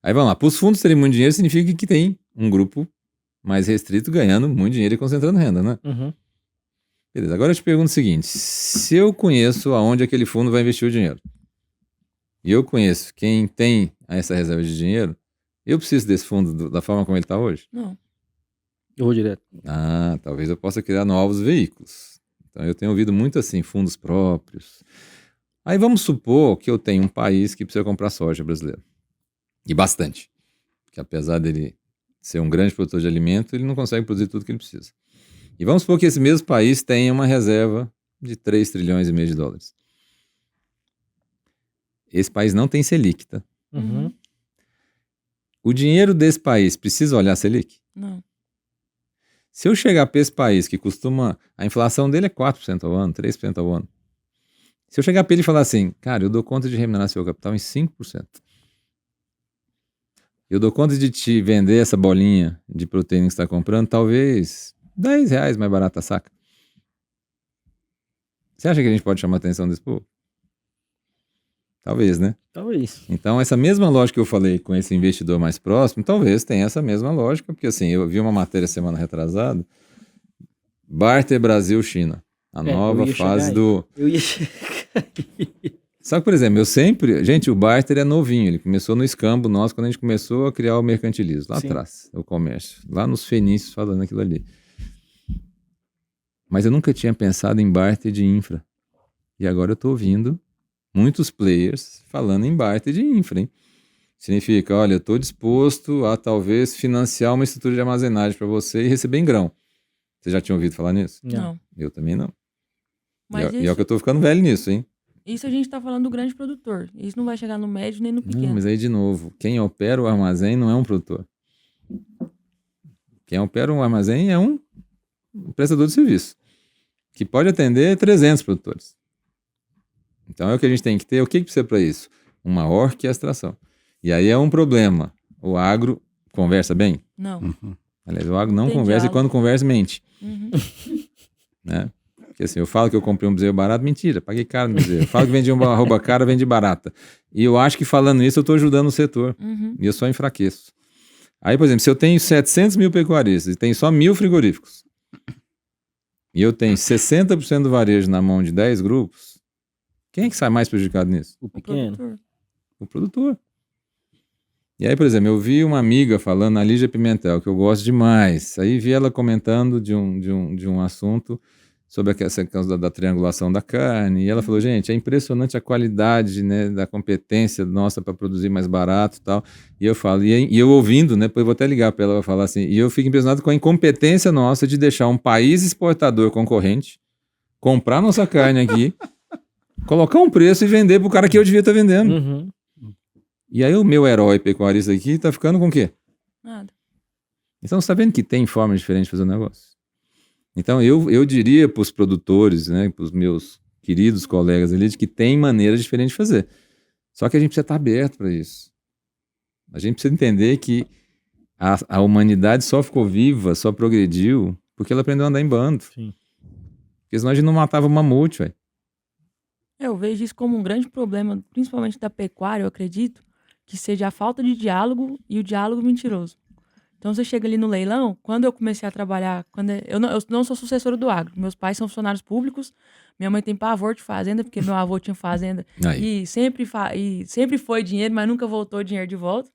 S2: Aí vamos lá, para os fundos terem muito dinheiro significa que tem um grupo mais restrito ganhando muito dinheiro e concentrando renda, né?
S4: Uhum.
S2: Beleza, agora eu te pergunto o seguinte, se eu conheço aonde aquele fundo vai investir o dinheiro, e eu conheço quem tem essa reserva de dinheiro, eu preciso desse fundo da forma como ele está hoje?
S1: Não.
S4: Eu vou direto.
S2: Ah, talvez eu possa criar novos veículos. Então eu tenho ouvido muito assim, fundos próprios. Aí vamos supor que eu tenho um país que precisa comprar soja brasileira. E bastante. Porque apesar dele ser um grande produtor de alimento, ele não consegue produzir tudo que ele precisa. E vamos supor que esse mesmo país tenha uma reserva de 3 trilhões e meio de dólares. Esse país não tem Selic, tá?
S4: Uhum.
S2: O dinheiro desse país precisa olhar Selic?
S1: Não.
S2: Se eu chegar para esse país que costuma... A inflação dele é 4% ao ano, 3% ao ano. Se eu chegar para ele e falar assim, cara, eu dou conta de remunerar seu capital em 5%. Eu dou conta de te vender essa bolinha de proteína que você está comprando, talvez R$10 mais barata, saca? Você acha que a gente pode chamar a atenção desse povo? Talvez, né?
S4: Talvez.
S2: Então, essa mesma lógica que eu falei com esse investidor mais próximo, talvez tenha essa mesma lógica, porque assim, eu vi uma matéria semana retrasada, Barter Brasil-China, a nova fase do...
S4: Eu ia chegar aí.
S2: Só que, por exemplo, eu sempre... Gente, o barter é novinho, ele começou no escambo nosso quando a gente começou a criar o mercantilismo, lá
S4: Sim.
S2: atrás, o comércio, lá nos fenícios falando aquilo ali. Mas eu nunca tinha pensado em barter de infra. E agora eu tô ouvindo muitos players falando em barter de infra, hein? Significa, olha, eu tô disposto a talvez financiar uma estrutura de armazenagem para você e receber em grão. Você já tinha ouvido falar nisso?
S1: Não.
S2: Eu também não.
S1: Mas
S2: E é o que eu tô ficando velho nisso, hein?
S1: isso a gente tá falando do grande produtor. Isso não vai chegar no médio nem no pequeno.
S2: Não, mas aí de novo, quem opera o armazém não é um produtor. Quem opera um armazém é um prestador de serviço, que pode atender 300 produtores. Então é o que a gente tem que ter. O que precisa para isso? Uma orquestração. E aí é um problema. O agro conversa bem?
S1: Não.
S2: Aliás, o agro não
S1: Tem
S2: conversa
S1: diálogo.
S2: e quando conversa, mente.
S1: Uhum.
S2: Né? Porque assim, eu falo que eu comprei um bezerro barato, mentira, paguei caro no bezerro. Eu falo que vendi uma arroba cara, vendi barata. E eu acho que falando isso eu estou ajudando o setor.
S1: Uhum.
S2: E eu só enfraqueço. Aí, por exemplo, se eu tenho 700 mil pecuaristas e tem só 1.000 frigoríficos, e eu tenho 60% do varejo na mão de 10 grupos, quem é que sai mais prejudicado nisso?
S4: O
S1: O
S4: pequeno.
S1: produtor.
S2: O produtor. E aí, por exemplo, eu vi uma amiga falando, a Lígia Pimentel, que eu gosto demais. Aí vi ela comentando de um assunto sobre essa questão da triangulação da carne. E ela falou, gente, é impressionante a qualidade, né, da competência nossa para produzir mais barato e tal. E eu falo, e eu ouvindo, né, depois eu vou até ligar para ela e falar assim, e eu fico impressionado com a incompetência nossa de deixar um país exportador concorrente comprar nossa carne aqui, colocar um preço e vender para o cara que eu devia estar vendendo.
S4: Uhum.
S2: E aí o meu herói pecuarista aqui tá ficando com o quê?
S1: Nada.
S2: Então você tá vendo que tem forma diferente de fazer o negócio? Então eu diria para os produtores, né, para os meus queridos colegas ali, de que tem maneiras diferentes de fazer. Só que a gente precisa estar aberto para isso. A gente precisa entender que a humanidade só ficou viva, só progrediu, porque ela aprendeu a andar em bando.
S4: Sim.
S2: Porque senão a gente não matava o mamute, velho.
S1: Eu vejo isso como um grande problema, principalmente da pecuária, eu acredito, que seja a falta de diálogo e o diálogo mentiroso. Então você chega ali no leilão, quando eu comecei a trabalhar, eu não sou sucessora do agro, meus pais são funcionários públicos, minha mãe tem pavor de fazenda, porque meu avô tinha fazenda
S2: Aí.
S1: e sempre foi dinheiro, mas nunca voltou dinheiro de volta.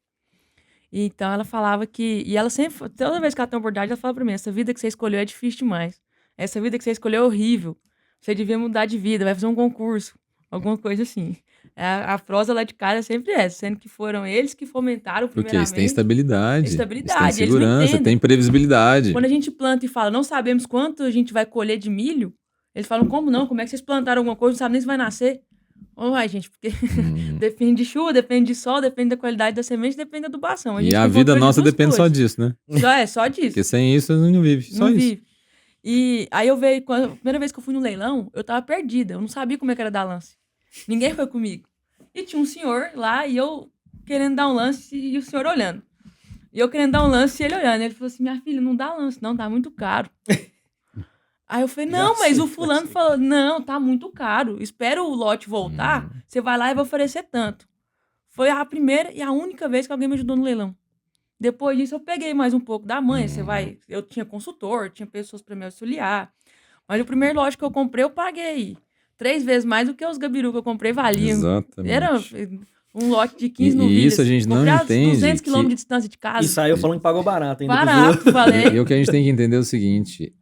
S1: E então ela falava que, e ela sempre, toda vez que ela tem oportunidade, ela fala pra mim, essa vida que você escolheu é difícil demais, essa vida que você escolheu é horrível, você devia mudar de vida, vai fazer um concurso, alguma coisa assim. A prosa lá de casa é sempre essa, sendo que foram eles que fomentaram
S2: Porque
S1: primeiramente.
S2: eles têm estabilidade, eles têm
S1: Estabilidade, eles não
S2: segurança,
S1: entendem.
S2: têm previsibilidade.
S1: Quando a gente planta e fala, não sabemos quanto a gente vai colher de milho, eles falam, como não? Como é que vocês plantaram alguma coisa, não sabem nem se vai nascer? Ai, gente, porque depende de chuva, depende de sol, depende da qualidade da semente, depende da adubação.
S2: E a vida nossa depende só
S1: disso.
S2: disso, né?
S1: Só disso.
S2: Porque sem isso a gente não vive, só
S1: Não
S2: isso.
S1: vive. E aí a primeira vez que eu fui no leilão, eu tava perdida, eu não sabia como é que era dar lance. Ninguém foi comigo. E tinha um senhor lá, e eu querendo dar um lance, e o senhor olhando. E eu querendo dar um lance, e ele olhando. Ele falou assim, minha filha, não dá lance, não, tá muito caro. Aí eu falei, não, mas o fulano falou, não, tá muito caro. Espera o lote voltar, você vai lá e vai oferecer tanto. Foi a primeira e a única vez que alguém me ajudou no leilão. Depois disso, eu peguei mais um pouco da manha. Eu tinha consultor, tinha pessoas para me auxiliar. Mas o primeiro lote que eu comprei, eu paguei 3 vezes mais do que os gabiru que eu comprei valiam.
S2: Exatamente.
S1: Era um lote de 15
S2: E
S1: novilhas.
S2: isso a gente não
S1: comprei a
S2: entende
S1: 200 quilômetros
S2: que-
S1: de distância de casa.
S4: E saiu falando que pagou barato ainda.
S1: Barato, falei.
S2: E o que a gente tem que entender é o seguinte: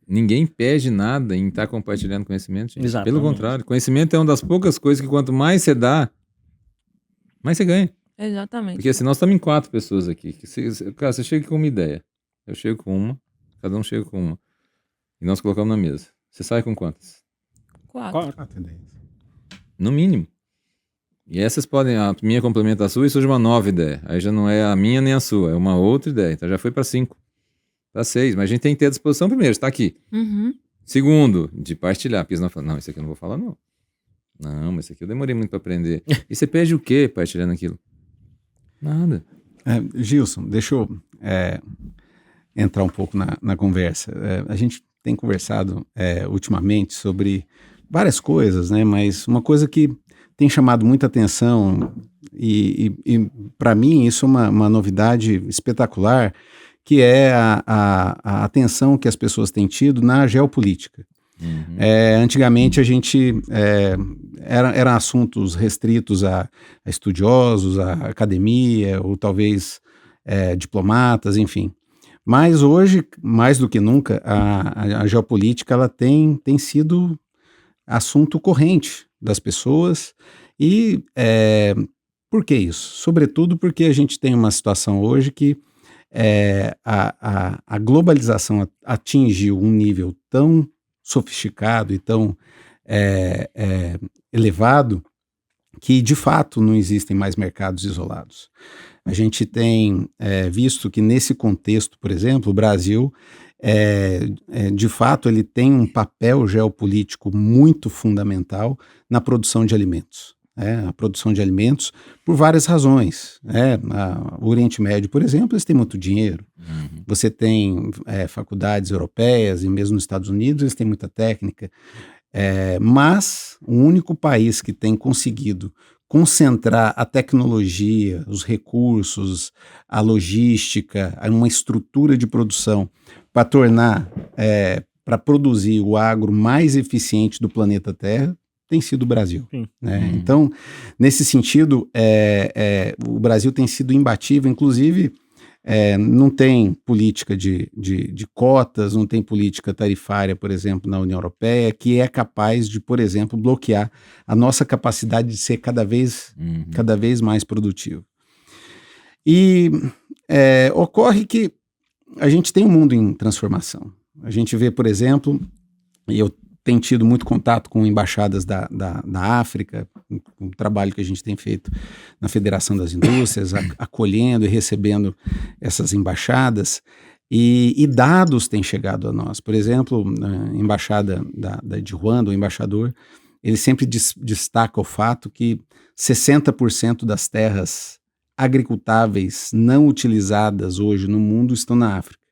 S2: ninguém perde nada em estar compartilhando conhecimento, gente.
S4: Exatamente.
S2: Pelo contrário, conhecimento é uma das poucas coisas que quanto mais você dá, mais você ganha.
S1: Exatamente.
S2: Porque assim, nós estamos em 4 pessoas aqui. Cara, você chega com uma ideia, eu chego com uma, cada um chega com uma. E nós colocamos na mesa. Você sai com quantas?
S1: 4.
S2: No mínimo. E essas podem, a minha complementa a sua e surge uma nova ideia. Aí já não é a minha nem a sua, é uma outra ideia. Então já foi para 5, para 6. Mas a gente tem que ter a disposição primeiro, está aqui.
S1: Uhum.
S2: Segundo, de partilhar. Porque senão fala, não, isso aqui eu não vou falar, não. Não, mas isso aqui eu demorei muito para aprender. E você perde o quê partilhando aquilo? Nada.
S3: Gilson, deixa eu entrar um pouco na conversa. A gente tem conversado ultimamente sobre várias coisas, né? Mas uma coisa que tem chamado muita atenção e para mim isso é uma novidade espetacular, que é a atenção que as pessoas têm tido na geopolítica.
S2: Uhum.
S3: Antigamente a gente eram assuntos restritos a estudiosos, a academia, ou talvez diplomatas, enfim. Mas hoje, mais do que nunca, a geopolítica ela tem sido assunto corrente das pessoas. E por que isso? Sobretudo porque a gente tem uma situação hoje que a globalização atingiu um nível tão sofisticado e tão elevado que, de fato, não existem mais mercados isolados. A gente tem visto que, nesse contexto, por exemplo, o Brasil, de fato, ele tem um papel geopolítico muito fundamental na produção de alimentos. A produção de alimentos por várias razões. O Oriente Médio, por exemplo, eles têm muito dinheiro.
S2: Uhum.
S3: Você tem faculdades europeias e mesmo nos Estados Unidos eles têm muita técnica. Mas o único país que tem conseguido concentrar a tecnologia, os recursos, a logística, uma estrutura de produção para tornar, para produzir o agro mais eficiente do planeta Terra, tem sido o Brasil. Né? Então, nesse sentido, o Brasil tem sido imbatível, inclusive não tem política de cotas, não tem política tarifária, por exemplo, na União Europeia, que é capaz de, por exemplo, bloquear a nossa capacidade de ser cada vez mais produtivo. E ocorre que a gente tem um mundo em transformação. A gente vê, por exemplo, e eu tem tido muito contato com embaixadas da África, com o trabalho que a gente tem feito na Federação das Indústrias, acolhendo e recebendo essas embaixadas, e dados têm chegado a nós. Por exemplo, a embaixada de Ruanda, o embaixador, ele sempre destaca o fato que 60% das terras agricultáveis não utilizadas hoje no mundo estão na África.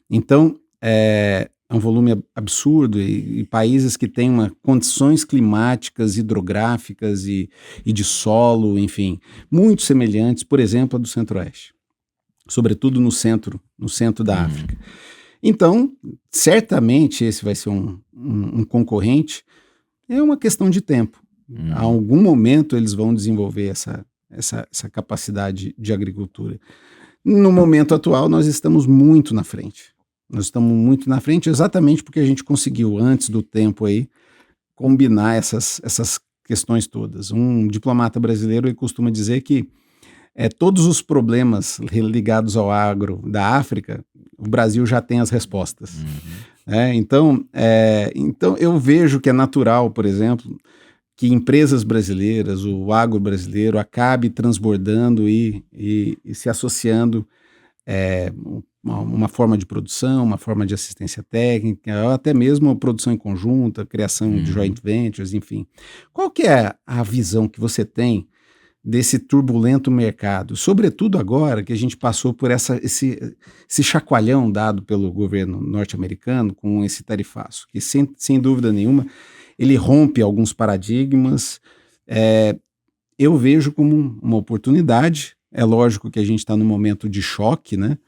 S3: Então, é um volume absurdo, e países que têm condições climáticas, hidrográficas e de solo, enfim, muito semelhantes, por exemplo, a do Centro-Oeste, sobretudo no centro da África. Então, certamente esse vai ser um concorrente, é uma questão de tempo. A algum momento eles vão desenvolver essa capacidade de agricultura. No momento atual, nós estamos muito na frente. Nós estamos muito na frente exatamente porque a gente conseguiu, antes do tempo aí, combinar essas questões todas. Um diplomata brasileiro ele costuma dizer que todos os problemas ligados ao agro da África, o Brasil já tem as respostas. Então eu vejo que é natural, por exemplo, que empresas brasileiras, o agro brasileiro, acabe transbordando e se associando uma forma de produção, uma forma de assistência técnica, ou até mesmo produção em conjunta, criação de joint ventures, enfim. Qual que é a visão que você tem desse turbulento mercado? Sobretudo agora que a gente passou por esse chacoalhão dado pelo governo norte-americano com esse tarifaço, que sem dúvida nenhuma ele rompe alguns paradigmas. Eu vejo como uma oportunidade. É lógico que a gente está num momento de choque, né?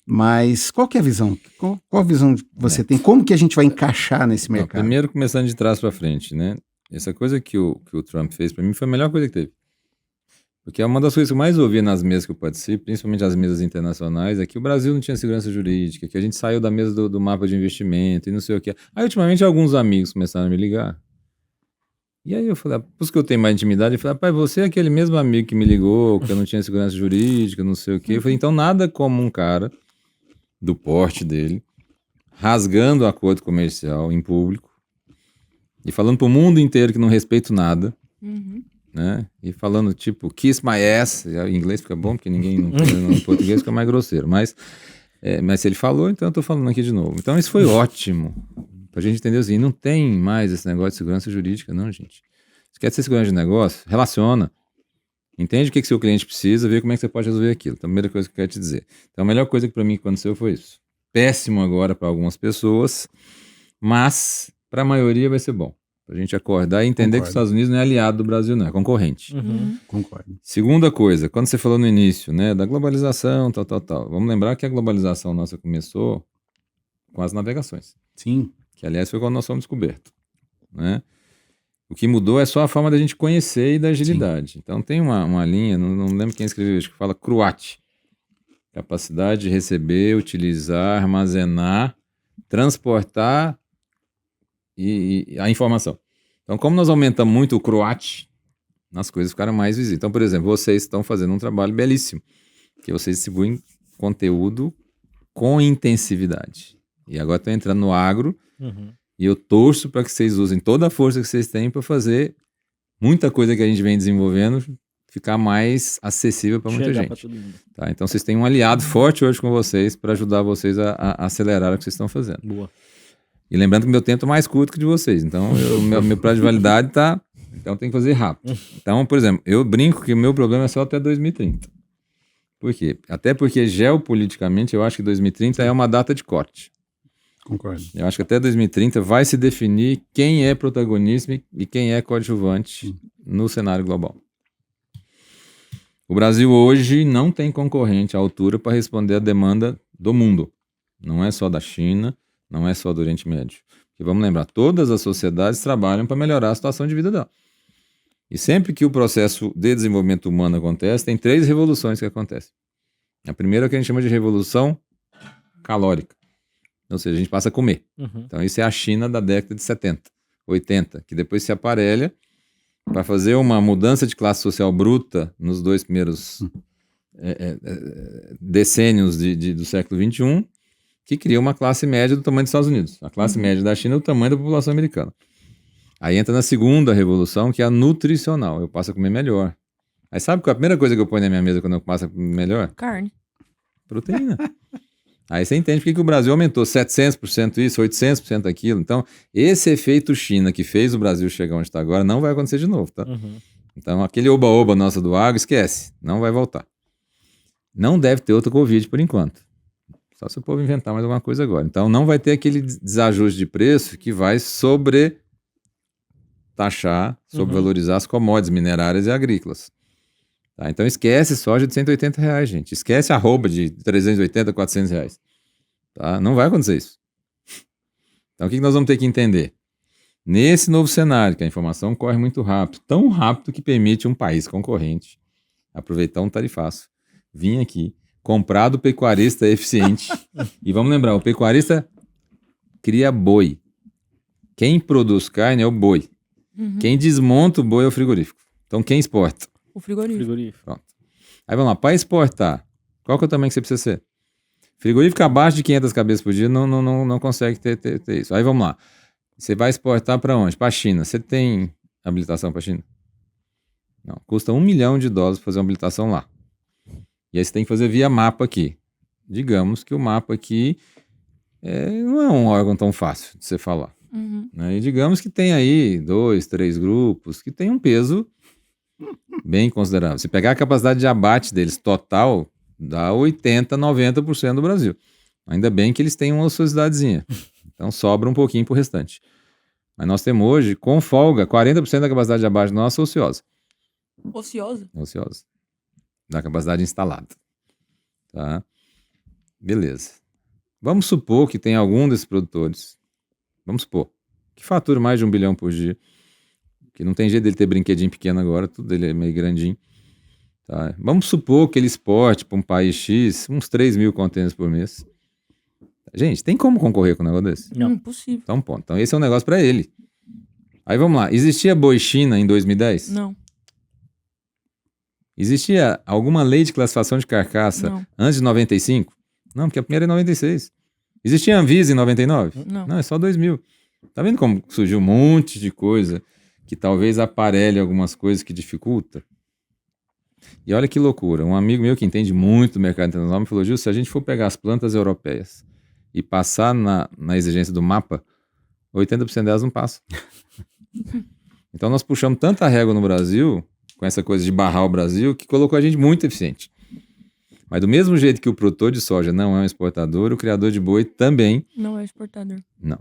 S3: Mas qual que é a visão? Qual a visão que você tem? Como que a gente vai encaixar nesse mercado?
S2: Primeiro, começando de trás para frente, né? Essa coisa que o Trump fez para mim foi a melhor coisa que teve. Porque é uma das coisas que eu mais ouvi nas mesas que eu participo, principalmente as mesas internacionais, é que o Brasil não tinha segurança jurídica, que a gente saiu da mesa do mapa de investimento e não sei o que. Aí, ultimamente, alguns amigos começaram a me ligar. E aí eu falei, por isso que eu tenho mais intimidade, eu falei, pai, você é aquele mesmo amigo que me ligou, que eu não tinha segurança jurídica, não sei o que. Eu falei, então nada como um cara do porte dele, rasgando o acordo comercial em público e falando pro mundo inteiro que não respeito nada, né? E falando tipo, kiss my ass, em inglês fica bom, porque ninguém no português fica mais grosseiro, mas se ele falou, então eu tô falando aqui de novo. Então isso foi ótimo, pra gente entender assim, não tem mais esse negócio de segurança jurídica, não, gente. Se quer ser segurança de negócio, relaciona. Entende o que seu cliente precisa, vê como é que você pode resolver aquilo. Então, a primeira coisa que eu quero te dizer. Então, a melhor coisa que para mim aconteceu foi isso. Péssimo agora para algumas pessoas, mas para a maioria vai ser bom. Para a gente acordar e entender que os Estados Unidos não é aliado do Brasil, não, é concorrente.
S3: Concordo.
S2: Segunda coisa, quando você falou no início, né, da globalização, tal. Vamos lembrar que a globalização nossa começou com as navegações.
S3: Sim.
S2: Que, aliás, foi quando nós fomos descobertos, né? O que mudou é só a forma da gente conhecer e da agilidade. Sim. Então tem uma linha, não lembro quem escreveu, acho que fala CRUAT. Capacidade de receber, utilizar, armazenar, transportar e a informação. Então, como nós aumentamos muito o CRUAT, as coisas ficaram mais visíveis. Então, por exemplo, vocês estão fazendo um trabalho belíssimo, que vocês distribuem conteúdo com intensividade. E agora estão entrando no agro, e eu torço para que vocês usem toda a força que vocês têm para fazer muita coisa que a gente vem desenvolvendo ficar mais acessível para muita gente. Pra todo mundo. Tá? Então vocês têm um aliado forte hoje com vocês para ajudar vocês a acelerar o que vocês estão fazendo.
S4: Boa.
S2: E lembrando que meu tempo é mais curto que o de vocês. Então meu prazo de validade tá... Então tem que fazer rápido. Então, por exemplo, eu brinco que o meu problema é só até 2030. Por quê? Até porque geopoliticamente eu acho que 2030 é uma data de corte.
S3: Concordo.
S2: Eu acho que até 2030 vai se definir quem é protagonista e quem é coadjuvante no cenário global. O Brasil hoje não tem concorrente à altura para responder à demanda do mundo. Não é só da China, não é só do Oriente Médio. Porque vamos lembrar, todas as sociedades trabalham para melhorar a situação de vida dela. E sempre que o processo de desenvolvimento humano acontece, tem 3 revoluções que acontecem. A primeira é o que a gente chama de revolução calórica. Ou seja, a gente passa a comer. Então isso é a China da década de 70, 80, que depois se aparelha para fazer uma mudança de classe social bruta nos 2 primeiros decênios do século XXI, que cria uma classe média do tamanho dos Estados Unidos. A classe média da China é o tamanho da população americana. Aí entra na segunda revolução, que é a nutricional. Eu passo a comer melhor. Aí sabe qual é a primeira coisa que eu ponho na minha mesa quando eu passo a comer melhor?
S1: Carne.
S2: Proteína. Aí você entende por que o Brasil aumentou 700% isso, 800% aquilo. Então, esse efeito China que fez o Brasil chegar onde está agora não vai acontecer de novo, tá? Então, aquele oba-oba nosso do agro, esquece. Não vai voltar. Não deve ter outra Covid por enquanto. Só se o povo inventar mais alguma coisa agora. Então, não vai ter aquele desajuste de preço que vai taxar, sobrevalorizar as commodities minerárias e agrícolas. Tá? Então, esquece soja de R$180, gente. Esquece arroba de 380, R$400. Tá? Não vai acontecer isso. Então, o que nós vamos ter que entender? Nesse novo cenário, que a informação corre muito rápido, tão rápido que permite um país concorrente aproveitar um tarifaço, vir aqui, comprar do pecuarista eficiente. E vamos lembrar, o pecuarista cria boi. Quem produz carne é o boi. Quem desmonta o boi é o frigorífico. Então, quem exporta?
S1: O frigorífico.
S2: Pronto. Aí vamos lá, para exportar, qual que é o tamanho que você precisa ser? Frigorífico abaixo de 500 cabeças por dia não consegue ter isso. Aí vamos lá. Você vai exportar para onde? Para a China. Você tem habilitação para a China? Não. Custa $1 milhão para fazer uma habilitação lá. E aí você tem que fazer via mapa aqui. Digamos que o mapa aqui não é um órgão tão fácil de você falar. Né? E digamos que tem aí 2, 3 grupos que tem um peso bem considerável. Se pegar a capacidade de abate deles total, dá 80%, 90% do Brasil. Ainda bem que eles têm umaociosidadezinha. Então sobra um pouquinho pro restante. Mas nós temos hoje, com folga, 40% da capacidade de abate nossa ociosa. Ociosa. Da capacidade instalada. Tá? Beleza. Vamos supor que tem algum desses produtores, vamos supor, que fatura mais de $1 bilhão por dia, que não tem jeito dele ter brinquedinho pequeno agora, tudo dele é meio grandinho. Tá? Vamos supor que ele exporte para um país X uns 3 mil contêineres por mês. Gente, tem como concorrer com um negócio desse?
S4: Não.
S1: Impossível.
S2: Então, ponto. Então, esse é um negócio para ele. Aí, vamos lá. Existia boi China em 2010?
S1: Não.
S2: Existia alguma lei de classificação de carcaça antes de 95? Não, porque a primeira é em 96. Existia Anvisa em 99?
S1: Não.
S2: É só 2000. Tá vendo como surgiu um monte de coisa que talvez aparelhe algumas coisas que dificulta? E olha que loucura. Um amigo meu que entende muito do mercado internacional me falou, Gil, se a gente for pegar as plantas europeias e passar na exigência do mapa, 80% delas não passam. Então nós puxamos tanta régua no Brasil, com essa coisa de barrar o Brasil, que colocou a gente muito eficiente. Mas do mesmo jeito que o produtor de soja não é um exportador, o criador de boi também
S1: Não é exportador.
S2: não.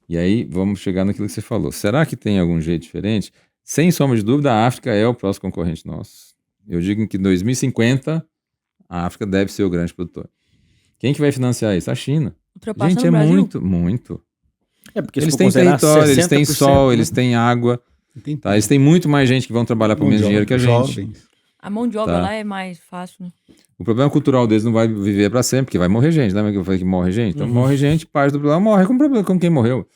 S2: E aí vamos chegar naquilo que você falou. Será que tem algum jeito diferente? Sem sombra de dúvida, a África é o próximo concorrente nosso. Eu digo que em 2050 a África deve ser o grande produtor. Quem que vai financiar isso? A China.
S1: Ultrapassando
S2: Gente, é
S1: o Brasil.
S2: muito.
S4: É porque
S2: Eles
S4: se for
S2: têm
S4: considerar
S2: território, eles têm
S4: 60%,
S2: sol,
S4: né?
S2: eles têm água.
S3: Tem
S2: Tá? Eles têm muito mais gente que vão trabalhar por
S3: mão de
S2: menos dinheiro que a
S3: obra,
S2: gente.
S3: jovens.
S1: A mão de obra
S2: Tá.
S1: lá é mais fácil, né?
S2: O problema cultural deles não vai viver para sempre, porque vai morrer gente. Lembra que eu falei que morre gente? Então morre gente, parte do problema morre como quem morreu.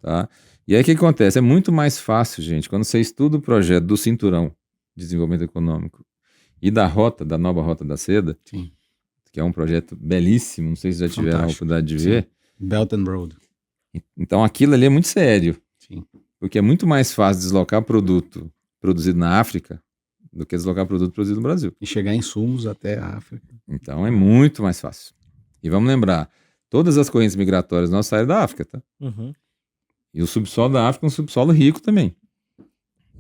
S2: Tá? E aí o que acontece? É muito mais fácil, gente, quando você estuda o projeto do Cinturão de Desenvolvimento Econômico e da nova Rota da Seda,
S3: Sim.
S2: que é um projeto belíssimo, não sei se já tiveram a
S3: Fantástico.
S2: oportunidade de
S3: Sim.
S2: ver.
S3: Belt and Road.
S2: Então aquilo ali é muito sério,
S3: Sim.
S2: porque é muito mais fácil deslocar produto produzido na África do que deslocar produto produzido no Brasil.
S3: E chegar insumos até a África.
S2: Então é muito mais fácil. E vamos lembrar, todas as correntes migratórias nossas saem da África, tá? E o subsolo da África é um subsolo rico também.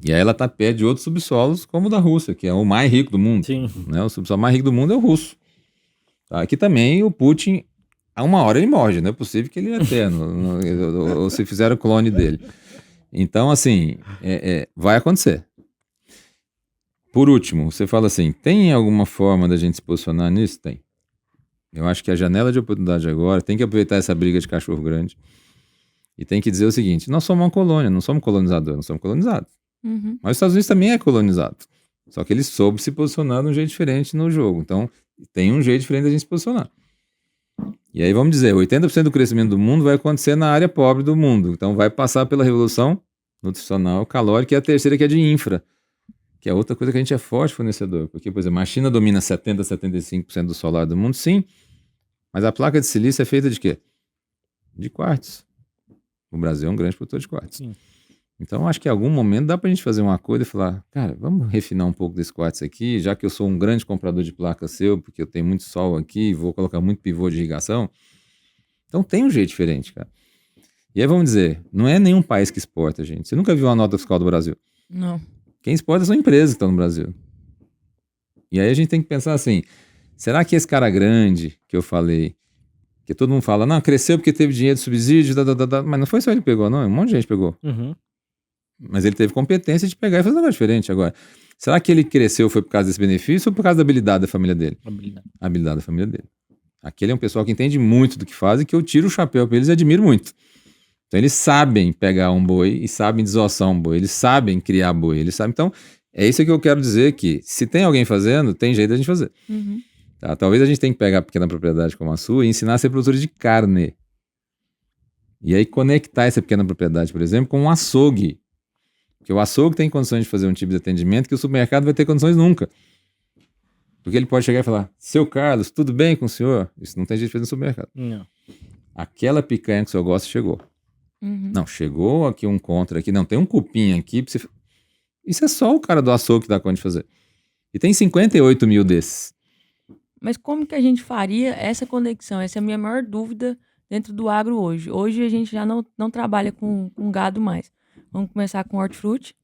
S2: E aí ela está perto de outros subsolos, como o da Rússia, que é o mais rico do mundo.
S4: Sim.
S2: Né? O subsolo mais rico do mundo é o russo. Tá? Aqui também o Putin, a uma hora ele morre, não é possível que ele é eterno, ou se fizeram clone dele. Então, assim, vai acontecer. Por último, você fala assim, tem alguma forma da gente se posicionar nisso? Tem. Eu acho que a janela de oportunidade agora tem que aproveitar essa briga de cachorro grande e tem que dizer o seguinte, nós somos uma colônia, não somos colonizadores, nós somos colonizados. Mas os Estados Unidos também é colonizado. Só que ele soube se posicionar de um jeito diferente no jogo. Então, tem um jeito diferente da gente se posicionar. E aí vamos dizer, 80% do crescimento do mundo vai acontecer na área pobre do mundo. Então vai passar pela revolução nutricional calórica e a terceira que é de infra, que é outra coisa que a gente é forte fornecedor. Porque, por exemplo, a China domina 70%, 75% do solar do mundo, sim. Mas a placa de silício é feita de quê? De quartzo. O Brasil é um grande produtor de quartzo.
S4: Sim.
S2: Então, acho que em algum momento dá pra gente fazer um acordo e falar, cara, vamos refinar um pouco desse quartzo aqui, já que eu sou um grande comprador de placa seu, porque eu tenho muito sol aqui, vou colocar muito pivô de irrigação. Então, tem um jeito diferente, cara. E aí, vamos dizer, não é nenhum país que exporta, gente. Você nunca viu a nota fiscal do Brasil?
S1: Não.
S2: Quem exporta são empresas que estão no Brasil. E aí a gente tem que pensar assim, será que esse cara grande que eu falei, que todo mundo fala, não, cresceu porque teve dinheiro de subsídio, mas não foi só ele que pegou, não, um monte de gente pegou.
S4: Uhum.
S2: Mas ele teve competência de pegar e fazer um negócio diferente agora. Será que ele cresceu foi por causa desse benefício ou por causa da habilidade da família dele? A habilidade da família dele. Aquele é um pessoal que entende muito do que faz e que eu tiro o chapéu para eles e admiro muito. Então eles sabem pegar um boi e sabem desossar um boi, eles sabem criar boi, eles sabem. Então é isso que eu quero dizer, que se tem alguém fazendo, tem jeito da gente fazer.
S1: Uhum.
S2: Tá? Talvez a gente tenha que pegar a pequena propriedade como a sua e ensinar a ser produtor de carne. E aí conectar essa pequena propriedade, por exemplo, com um açougue. Porque o açougue tem condições de fazer um tipo de atendimento que o supermercado vai ter condições nunca. Porque ele pode chegar e falar, seu Carlos, tudo bem com o senhor? Isso não tem jeito de fazer no supermercado.
S4: Não.
S2: Aquela picanha que o senhor gosta chegou.
S1: Uhum.
S2: Não, chegou aqui um contra aqui, não, tem um cupim aqui pra você... Isso é só o cara do açougue que dá conta de fazer. E tem 58 mil desses.
S1: Mas como que a gente faria essa conexão? Essa é a minha maior dúvida dentro do agro hoje. Hoje a gente já não trabalha com gado mais. Vamos começar com hortifruti,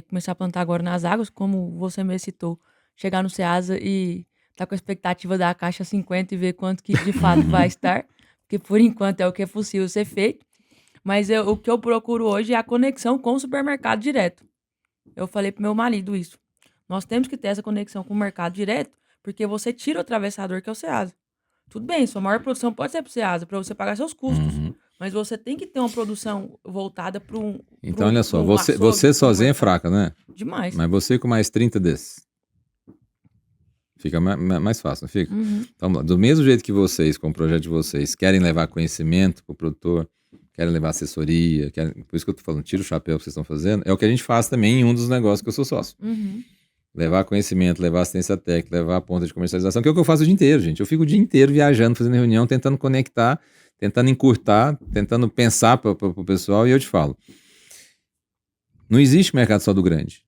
S1: começar a plantar agora nas águas, como você me citou. Chegar no Ceasa e tá com a expectativa da caixa 50 e ver quanto que de fato vai estar. Porque por enquanto é o que é possível ser feito. Mas o que eu procuro hoje é a conexão com o supermercado direto. Eu falei pro meu marido isso. Nós temos que ter essa conexão com o mercado direto, porque você tira o atravessador que é o Ceasa. Tudo bem, sua maior produção pode ser pro Ceasa, para você pagar seus custos.
S2: Uhum.
S1: Mas você tem que ter uma produção voltada para um...
S2: Então, olha só, você sozinho é fraca, né?
S1: Demais.
S2: Mas você com mais 30 desses. Fica mais fácil, não fica?
S1: Uhum.
S2: Então, vamos lá. Do mesmo jeito que vocês, com o projeto de vocês, querem levar conhecimento pro produtor, querem levar assessoria, por isso que eu tô falando, tira o chapéu que vocês estão fazendo, é o que a gente faz também em um dos negócios que eu sou sócio.
S1: Uhum.
S2: Levar conhecimento, levar assistência técnica, levar a ponta de comercialização, que é o que eu faço o dia inteiro, gente. Eu fico o dia inteiro viajando, fazendo reunião, tentando conectar, tentando encurtar, tentando pensar para o pessoal, e eu te falo, não existe mercado só do grande.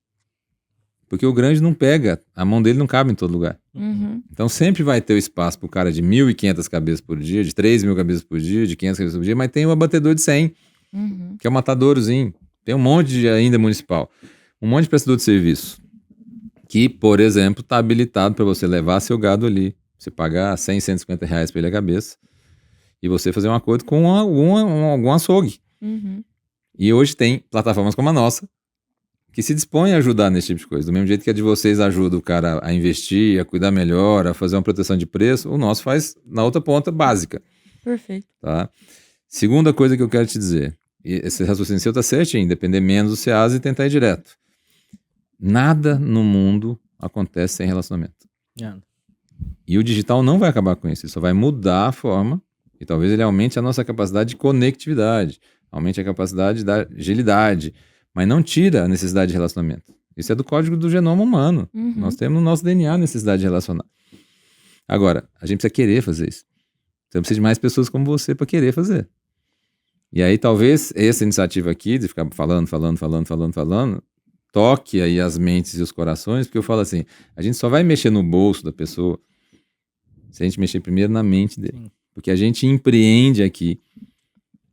S2: Porque o grande não pega, a mão dele não cabe em todo lugar.
S1: Uhum.
S2: Então sempre vai ter o espaço para o cara de 1.500 cabeças por dia, de 3.000 cabeças por dia, de 500 cabeças por dia, mas tem o abatedor de 100,
S1: Uhum.
S2: que é o matadourozinho. Tem um monte de ainda municipal. Um monte de prestador de serviço. Que, por exemplo, está habilitado para você levar seu gado ali. Você pagar 100, 150 reais para ele a cabeça. E você fazer um acordo com algum açougue.
S1: Uhum.
S2: E hoje tem plataformas como a nossa, que se dispõem a ajudar nesse tipo de coisa. Do mesmo jeito que a de vocês ajuda o cara a investir, a cuidar melhor, a fazer uma proteção de preço, o nosso faz na outra ponta básica.
S1: Perfeito.
S2: Tá? Segunda coisa que eu quero te dizer, e esse raciocínio seu tá certinho, depender menos do Ceasa e tentar ir direto. Nada no mundo acontece sem relacionamento. E o digital não vai acabar com isso, ele só vai mudar a forma e talvez ele aumente a nossa capacidade de conectividade, aumente a capacidade da agilidade, mas não tira a necessidade de relacionamento. Isso é do código do genoma humano.
S1: Uhum.
S2: Nós temos no nosso DNA a necessidade de relacionar. Agora, a gente precisa querer fazer isso. Você precisa de mais pessoas como você para querer fazer. E aí talvez essa iniciativa aqui, de ficar falando, toque aí as mentes e os corações, porque eu falo assim, a gente só vai mexer no bolso da pessoa se a gente mexer primeiro na mente dele.
S4: Sim.
S2: Porque a gente empreende aqui,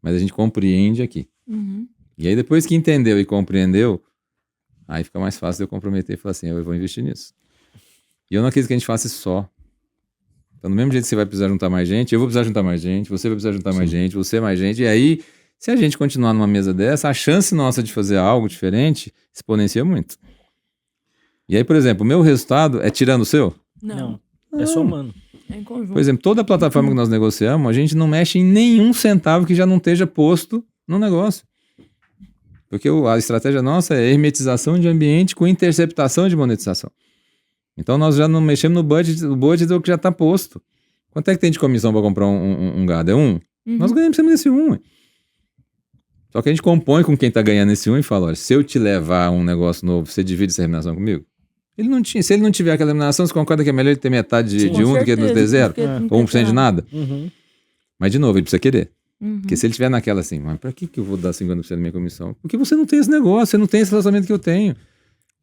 S2: mas a gente compreende aqui.
S1: Uhum.
S2: E aí depois que entendeu e compreendeu, aí fica mais fácil de eu comprometer e falar assim, eu vou investir nisso. E eu não acredito que a gente faça isso só. Então, do mesmo jeito que você vai precisar juntar mais gente, eu vou precisar juntar mais gente, você vai precisar juntar mais gente, você mais gente. E aí, se a gente continuar numa mesa dessa, a chance nossa de fazer algo diferente exponencia muito. E aí, por exemplo, o meu resultado é tirando o seu?
S1: Não.
S4: É só humano.
S1: É em conjunto.
S2: Por exemplo, toda a plataforma que nós negociamos, a gente não mexe em nenhum centavo que já não esteja posto no negócio. Porque a estratégia nossa é hermetização de ambiente com interceptação de monetização. Então nós já não mexemos no budget, o budget é o que já está posto. Quanto é que tem de comissão para comprar um gado? É 1?
S1: Uhum.
S2: Nós ganhamos nesse 1. Só que a gente compõe com quem está ganhando esse 1 e fala, olha, se eu te levar um negócio novo, você divide essa remuneração comigo? Ele não tinha. Se ele não tiver aquela eliminação, você concorda que é melhor ele ter metade de
S1: Com
S2: um do que não ter
S1: certeza,
S2: zero?
S1: porque não
S2: Ou
S1: quer
S2: 1% de nada?
S4: Uhum.
S2: Mas, de novo, ele precisa querer.
S1: Uhum.
S2: Porque se ele tiver naquela assim, mas pra que eu vou dar 50% da minha comissão? Porque você não tem esse negócio, você não tem esse relacionamento que eu tenho.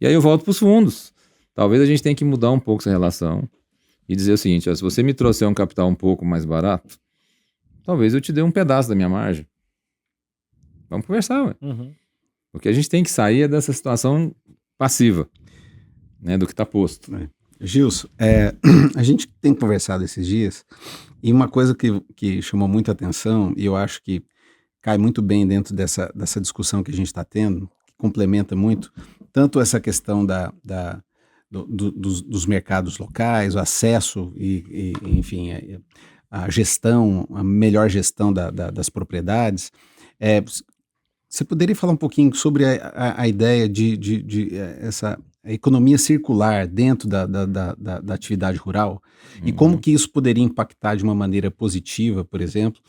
S2: E aí eu volto pros fundos. Talvez a gente tenha que mudar um pouco essa relação e dizer o seguinte, ó, se você me trouxer um capital um pouco mais barato, talvez eu te dê um pedaço da minha margem. Vamos conversar, ué.
S4: Uhum.
S2: Porque a gente tem que sair dessa situação passiva, né, do que está posto.
S3: Gilson, a gente tem conversado esses dias e uma coisa que chamou muita atenção e eu acho que cai muito bem dentro dessa discussão que a gente está tendo, que complementa muito, tanto essa questão dos mercados locais, o acesso e enfim, a gestão, a melhor gestão das propriedades. Você poderia falar um pouquinho sobre a ideia de essa economia circular dentro da atividade rural e como que isso poderia impactar de uma maneira positiva, por exemplo,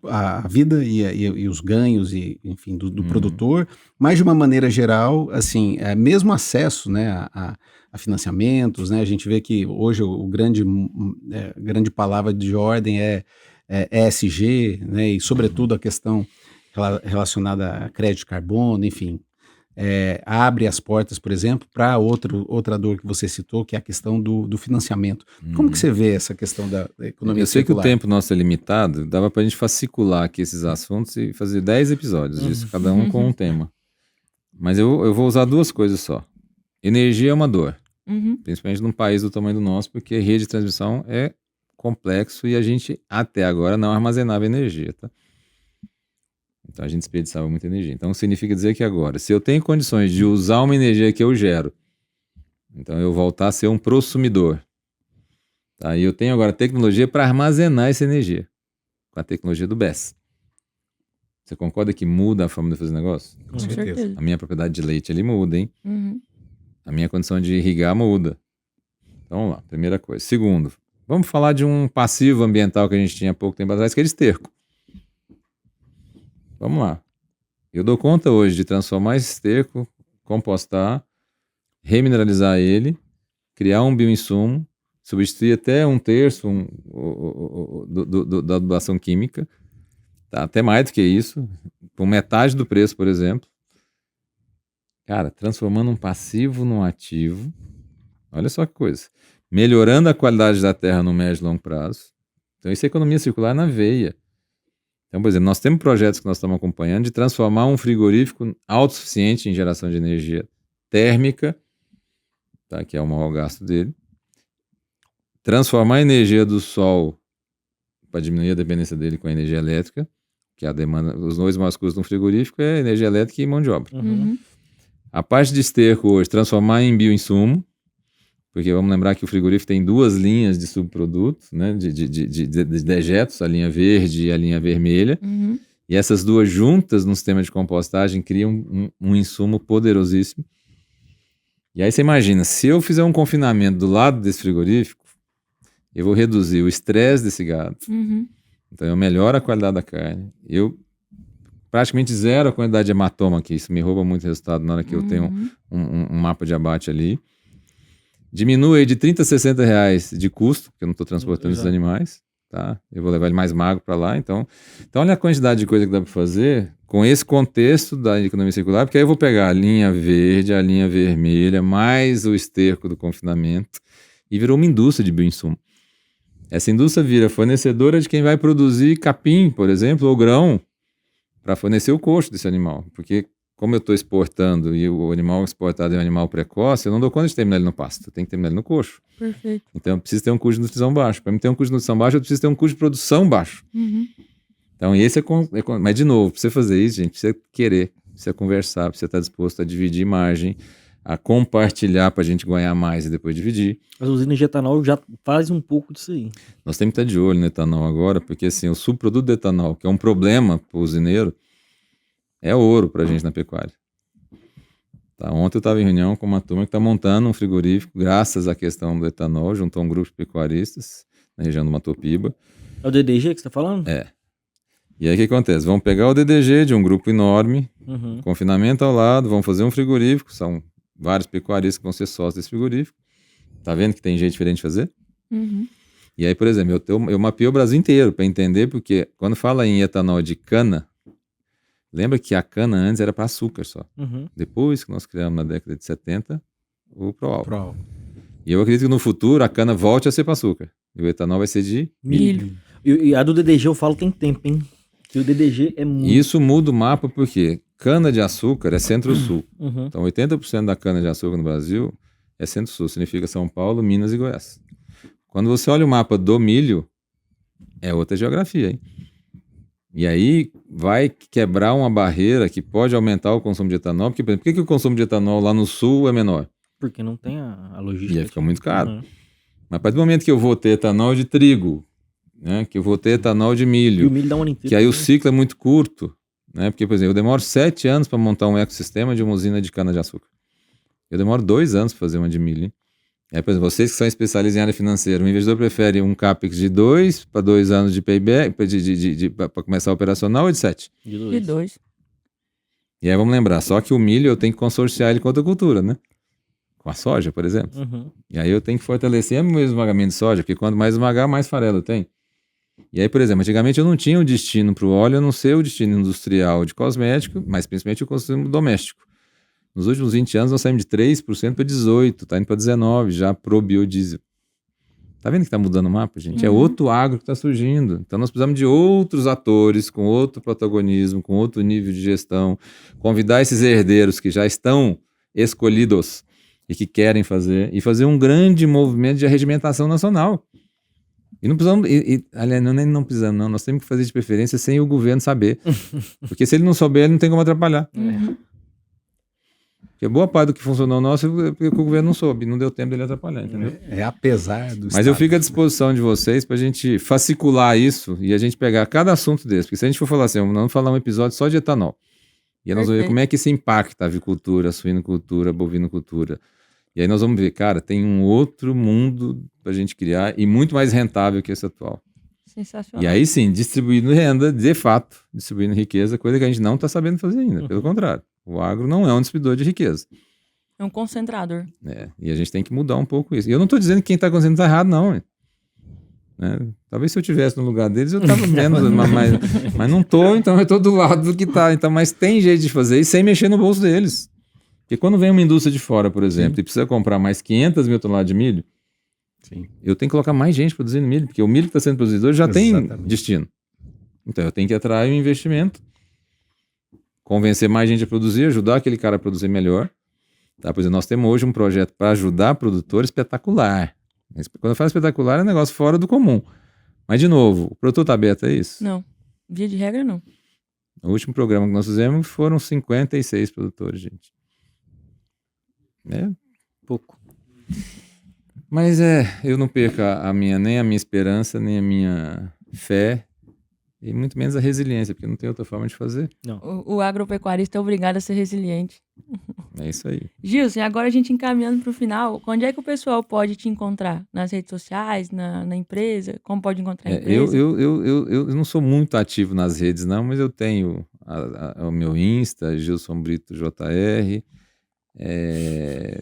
S3: a vida e os ganhos e, enfim, do produtor, mas de uma maneira geral, assim, mesmo acesso, né, a financiamentos, né, a gente vê que hoje o grande palavra de ordem é ESG, né, e sobretudo a questão relacionada a crédito de carbono, enfim, abre as portas, por exemplo, para outra dor que você citou, que é a questão do financiamento. Como que você vê essa questão da economia
S2: Eu sei
S3: circular?
S2: que o tempo nosso é limitado, dava para a gente fascicular aqui esses assuntos e fazer 10 episódios disso, cada um com um tema. Mas eu vou usar duas coisas só. Energia é uma dor, principalmente num país do tamanho do nosso, porque a rede de transmissão é complexo e a gente até agora não armazenava energia, tá? Então a gente desperdiçava muita energia. Então significa dizer que agora, se eu tenho condições de usar uma energia que eu gero, então eu voltar a ser um prosumidor, tá? E eu tenho agora tecnologia para armazenar essa energia, com a tecnologia do BESS. Você concorda que muda a forma de fazer negócio?
S1: Com certeza.
S2: A minha propriedade de leite ali muda, hein?
S1: Uhum.
S2: A minha condição de irrigar muda. Então vamos lá, primeira coisa. Segundo, vamos falar de um passivo ambiental que a gente tinha há pouco tempo atrás, que é esterco. Vamos lá. Eu dou conta hoje de transformar esse esterco, compostar, remineralizar ele, criar um bioinsumo, substituir até 1/3 da adubação química, tá? Até mais do que isso, por metade do preço, por exemplo. Cara, transformando um passivo num ativo, olha só que coisa. Melhorando a qualidade da terra no médio e longo prazo. Então isso é economia circular na veia. Então, por exemplo, nós temos projetos que nós estamos acompanhando de transformar um frigorífico autossuficiente em geração de energia térmica, tá, que é o maior gasto dele, transformar a energia do sol para diminuir a dependência dele com a energia elétrica, que é a demanda, os dois maiores custos de um frigorífico é energia elétrica e mão de obra. A parte de esterco hoje, transformar em bioinsumo, porque vamos lembrar que o frigorífico tem duas linhas de subprodutos, né, de dejetos, a linha verde e a linha vermelha, e essas duas juntas no sistema de compostagem criam um insumo poderosíssimo. E aí você imagina, se eu fizer um confinamento do lado desse frigorífico, eu vou reduzir o estresse desse gado, então eu melhoro a qualidade da carne, eu praticamente zero a quantidade de hematoma aqui, isso me rouba muito resultado na hora que eu tenho um mapa de abate ali. Diminui de 30 a 60 reais de custo, porque eu não estou transportando esses animais, tá? Eu vou levar ele mais magro para lá, então olha a quantidade de coisa que dá para fazer com esse contexto da economia circular, porque aí eu vou pegar a linha verde, a linha vermelha, mais o esterco do confinamento, e virou uma indústria de bioinsumo. Essa indústria vira fornecedora de quem vai produzir capim, por exemplo, ou grão, para fornecer o coxo desse animal, porque como eu estou exportando e o animal exportado é um animal precoce, eu não dou conta de terminar ele no pasto, eu tenho que terminar ele no coxo.
S1: Perfeito.
S2: Então eu preciso ter um custo de nutrição baixo. Para mim ter um custo de nutrição baixo, eu preciso ter um custo de produção baixo. Então esse mas de novo, para você fazer isso, gente, precisa querer, precisa conversar, precisa estar disposto a dividir margem, a compartilhar para a gente ganhar mais e depois dividir.
S4: As usinas de etanol já fazem um pouco disso aí.
S2: Nós temos que estar de olho no etanol agora, porque assim, o subproduto do etanol, que é um problema para o usineiro, é ouro para a gente na pecuária. Tá, ontem eu estava em reunião com uma turma que está montando um frigorífico, graças à questão do etanol, juntou um grupo de pecuaristas na região do Matopiba.
S4: É o DDG que você está falando?
S2: É. E aí o que acontece? Vão pegar o DDG de um grupo enorme, confinamento ao lado, vão fazer um frigorífico, são vários pecuaristas que vão ser sócios desse frigorífico. Tá vendo que tem jeito diferente de fazer?
S1: Uhum.
S2: E aí, por exemplo, eu mapeei o Brasil inteiro para entender, porque quando fala em etanol de cana, lembra que a cana antes era para açúcar só.
S4: Uhum.
S2: Depois que nós criamos na década de 70 o Proálcool.
S3: Pro.
S2: E eu acredito que no futuro a cana volte a ser para açúcar. E o etanol vai ser de milho.
S1: Milho.
S4: E a do DDG eu falo tem tempo, hein? Que o DDG é muito...
S2: E isso muda o mapa porque cana de açúcar é centro-sul.
S4: Uhum.
S2: Então 80% da cana de açúcar no Brasil é centro-sul. Significa São Paulo, Minas e Goiás. Quando você olha o mapa do milho, é outra geografia, hein? E aí vai quebrar uma barreira que pode aumentar o consumo de etanol. Porque, por exemplo, por que o consumo de etanol lá no sul é menor?
S4: Porque não tem a
S2: E
S4: logística.
S2: aí fica muito caro.
S4: Uhum.
S2: Mas a partir do momento que eu vou ter etanol de trigo, né, que eu vou ter etanol de
S4: E o
S2: milho,
S4: milho dá um ano inteiro.
S2: que aí o
S4: também.
S2: ciclo é muito curto, né? Porque, por exemplo, eu demoro 7 anos para montar um ecossistema de uma usina de cana-de-açúcar. Eu demoro 2 anos para fazer uma de milho. Hein? Aí, por exemplo, vocês que são especialistas em área financeira, o investidor prefere um CAPEX de 2 para 2 anos de payback, para começar a operacional, ou de 7?
S4: De
S1: De 2.
S2: E aí vamos lembrar, só que o milho eu tenho que consorciar ele com outra cultura, né? Com a soja, por exemplo.
S4: Uhum.
S2: E aí eu tenho que fortalecer o meu esmagamento de soja, porque quanto mais esmagar, mais farelo tem. E aí, por exemplo, antigamente eu não tinha o destino para o óleo, a não ser o destino industrial de cosmético, mas principalmente o consumo doméstico. Nos últimos 20 anos nós saímos de 3% para 18%, está indo para 19% já pro biodiesel. Tá vendo que está mudando o mapa, gente? É outro agro que está surgindo. Então nós precisamos de outros atores, com outro protagonismo, com outro nível de gestão, convidar esses herdeiros que já estão escolhidos e que querem fazer, e fazer um grande movimento de arregimentação nacional. E não precisamos, aliás, não precisamos, não. Nós temos que fazer de preferência sem o governo saber. Porque se ele não souber, ele não tem como atrapalhar. Porque boa parte do que funcionou nosso é porque o governo não soube, não deu tempo dele atrapalhar, entendeu?
S3: É apesar do
S2: Mas eu
S3: Estado.
S2: fico à disposição de vocês para a gente fascicular isso e a gente pegar cada assunto desse. Porque se a gente for falar assim, vamos falar um episódio só de etanol. E aí nós vamos ver como é que isso impacta a avicultura, a suinocultura, a bovinocultura. E aí nós vamos ver, cara, tem um outro mundo para a gente criar e muito mais rentável que esse atual.
S1: Sensacional.
S2: E aí sim, distribuindo renda, de fato, distribuindo riqueza, coisa que a gente não está sabendo fazer ainda. Pelo contrário, o agro não é um distribuidor de riqueza.
S1: É um concentrador.
S2: E a gente tem que mudar um pouco isso. E eu não estou dizendo que quem está acontecendo está errado, não. Né? Talvez se eu estivesse no lugar deles, eu estava menos, mas não estou, então eu estou do lado do que está. Então, mas tem jeito de fazer isso sem mexer no bolso deles. Porque quando vem uma indústria de fora, por exemplo, e precisa comprar mais 500 mil toneladas de milho, eu tenho que colocar mais gente produzindo milho, porque o milho que está sendo produzido hoje já tem destino. Então eu tenho que atrair um investimento, convencer mais gente a produzir, ajudar aquele cara a produzir melhor. Tá? Por exemplo, nós temos hoje um projeto para ajudar produtor espetacular. Quando eu falo espetacular, é um negócio fora do comum. Mas, de novo, o produtor está aberto a isso?
S1: Não. Via de regra, não.
S2: O último programa que nós fizemos foram 56 produtores, gente. É
S4: pouco.
S2: Mas eu não perco nem a minha esperança, nem a minha fé, e muito menos a resiliência, porque não tem outra forma de fazer.
S4: Não.
S1: O agropecuarista é obrigado a ser resiliente.
S2: É isso aí.
S1: Gilson, e agora a gente encaminhando para o final, onde é que o pessoal pode te encontrar? Nas redes sociais, na empresa? Como pode encontrar a empresa?
S2: Eu não sou muito ativo nas redes, não, mas eu tenho o meu Insta, Gilson Brito JR.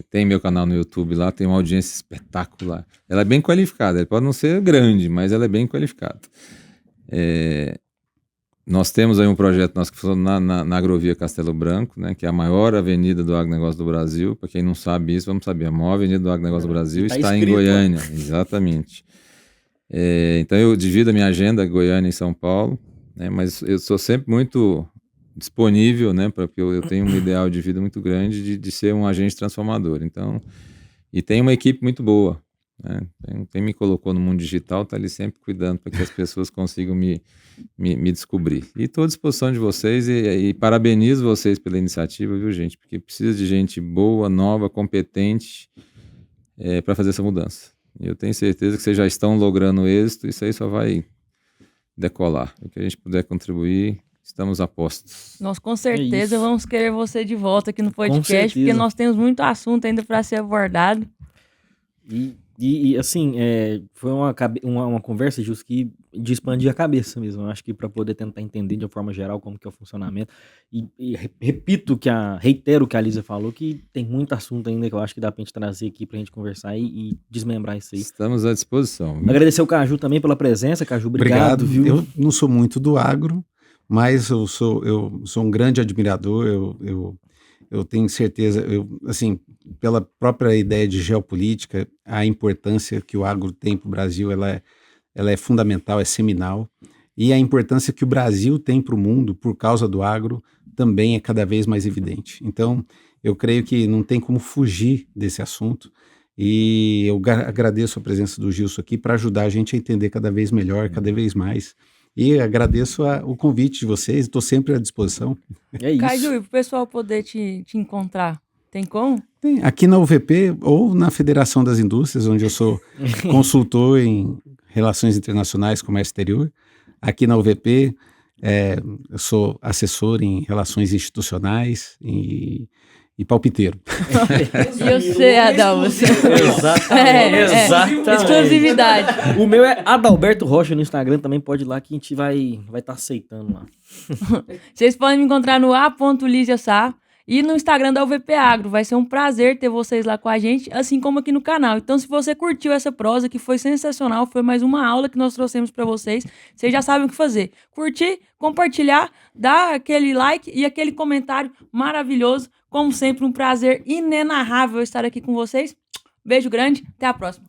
S2: Tem meu canal no YouTube lá, tem uma audiência espetacular. Ela é bem qualificada, ela pode não ser grande, mas ela é bem qualificada. Nós temos aí um projeto nosso que funciona na Agrovia Castelo Branco, né, que é a maior avenida do agronegócio do Brasil. Para quem não sabe isso, vamos saber. A maior avenida do agronegócio do Brasil está em Goiânia. Exatamente. Então eu divido a minha agenda Goiânia e São Paulo, né, mas eu sou sempre muito disponível, né, porque eu tenho um ideal de vida muito grande de ser um agente transformador. Então, e tem uma equipe muito boa. Né? Quem me colocou no mundo digital está ali sempre cuidando para que as pessoas consigam me descobrir. E estou à disposição de vocês e parabenizo vocês pela iniciativa, viu, gente? Porque precisa de gente boa, nova, competente para fazer essa mudança. E eu tenho certeza que vocês já estão logrando êxito, isso aí só vai decolar. O que a gente puder contribuir, estamos a postos.
S1: Nós com certeza vamos querer você de volta aqui no podcast, porque nós temos muito assunto ainda para ser abordado.
S4: E E, assim, foi uma conversa, Justo, que de expandir a cabeça mesmo. Eu acho que para poder tentar entender de uma forma geral como que é o funcionamento. Reitero o que a Lisa falou, que tem muito assunto ainda que eu acho que dá pra gente trazer aqui pra gente conversar e desmembrar isso aí.
S2: Estamos à disposição. Viu?
S4: Agradecer o Caju também pela presença. Caju, obrigado, viu?
S3: Eu não sou muito do agro, mas eu sou um grande admirador. Eu tenho certeza, assim, pela própria ideia de geopolítica, a importância que o agro tem para o Brasil, ela é fundamental, é seminal. E a importância que o Brasil tem para o mundo por causa do agro também é cada vez mais evidente. Então, eu creio que não tem como fugir desse assunto. E eu agradeço a presença do Gilson aqui para ajudar a gente a entender cada vez melhor, cada vez mais. E agradeço o convite de vocês, estou sempre à disposição.
S4: É isso.
S1: Caju, e pro pessoal poder te encontrar, tem como?
S3: Tem, aqui na UVP ou na Federação das Indústrias, onde eu sou consultor em relações internacionais, comércio exterior. Aqui na UVP, eu sou assessor em relações institucionais e palpiteiro.
S1: Eu sei, Adalberto.
S4: Exatamente.
S1: Exclusividade.
S4: O meu é Adalberto Rocha no Instagram, também pode ir lá que a gente vai estar aceitando lá.
S1: Vocês podem me encontrar no a.lisiasá e no Instagram da UVP Agro. Vai ser um prazer ter vocês lá com a gente, assim como aqui no canal. Então, se você curtiu essa prosa, que foi sensacional, foi mais uma aula que nós trouxemos para vocês, vocês já sabem o que fazer. Curtir, compartilhar, dar aquele like e aquele comentário maravilhoso. Como sempre, um prazer inenarrável estar aqui com vocês. Beijo grande, até a próxima.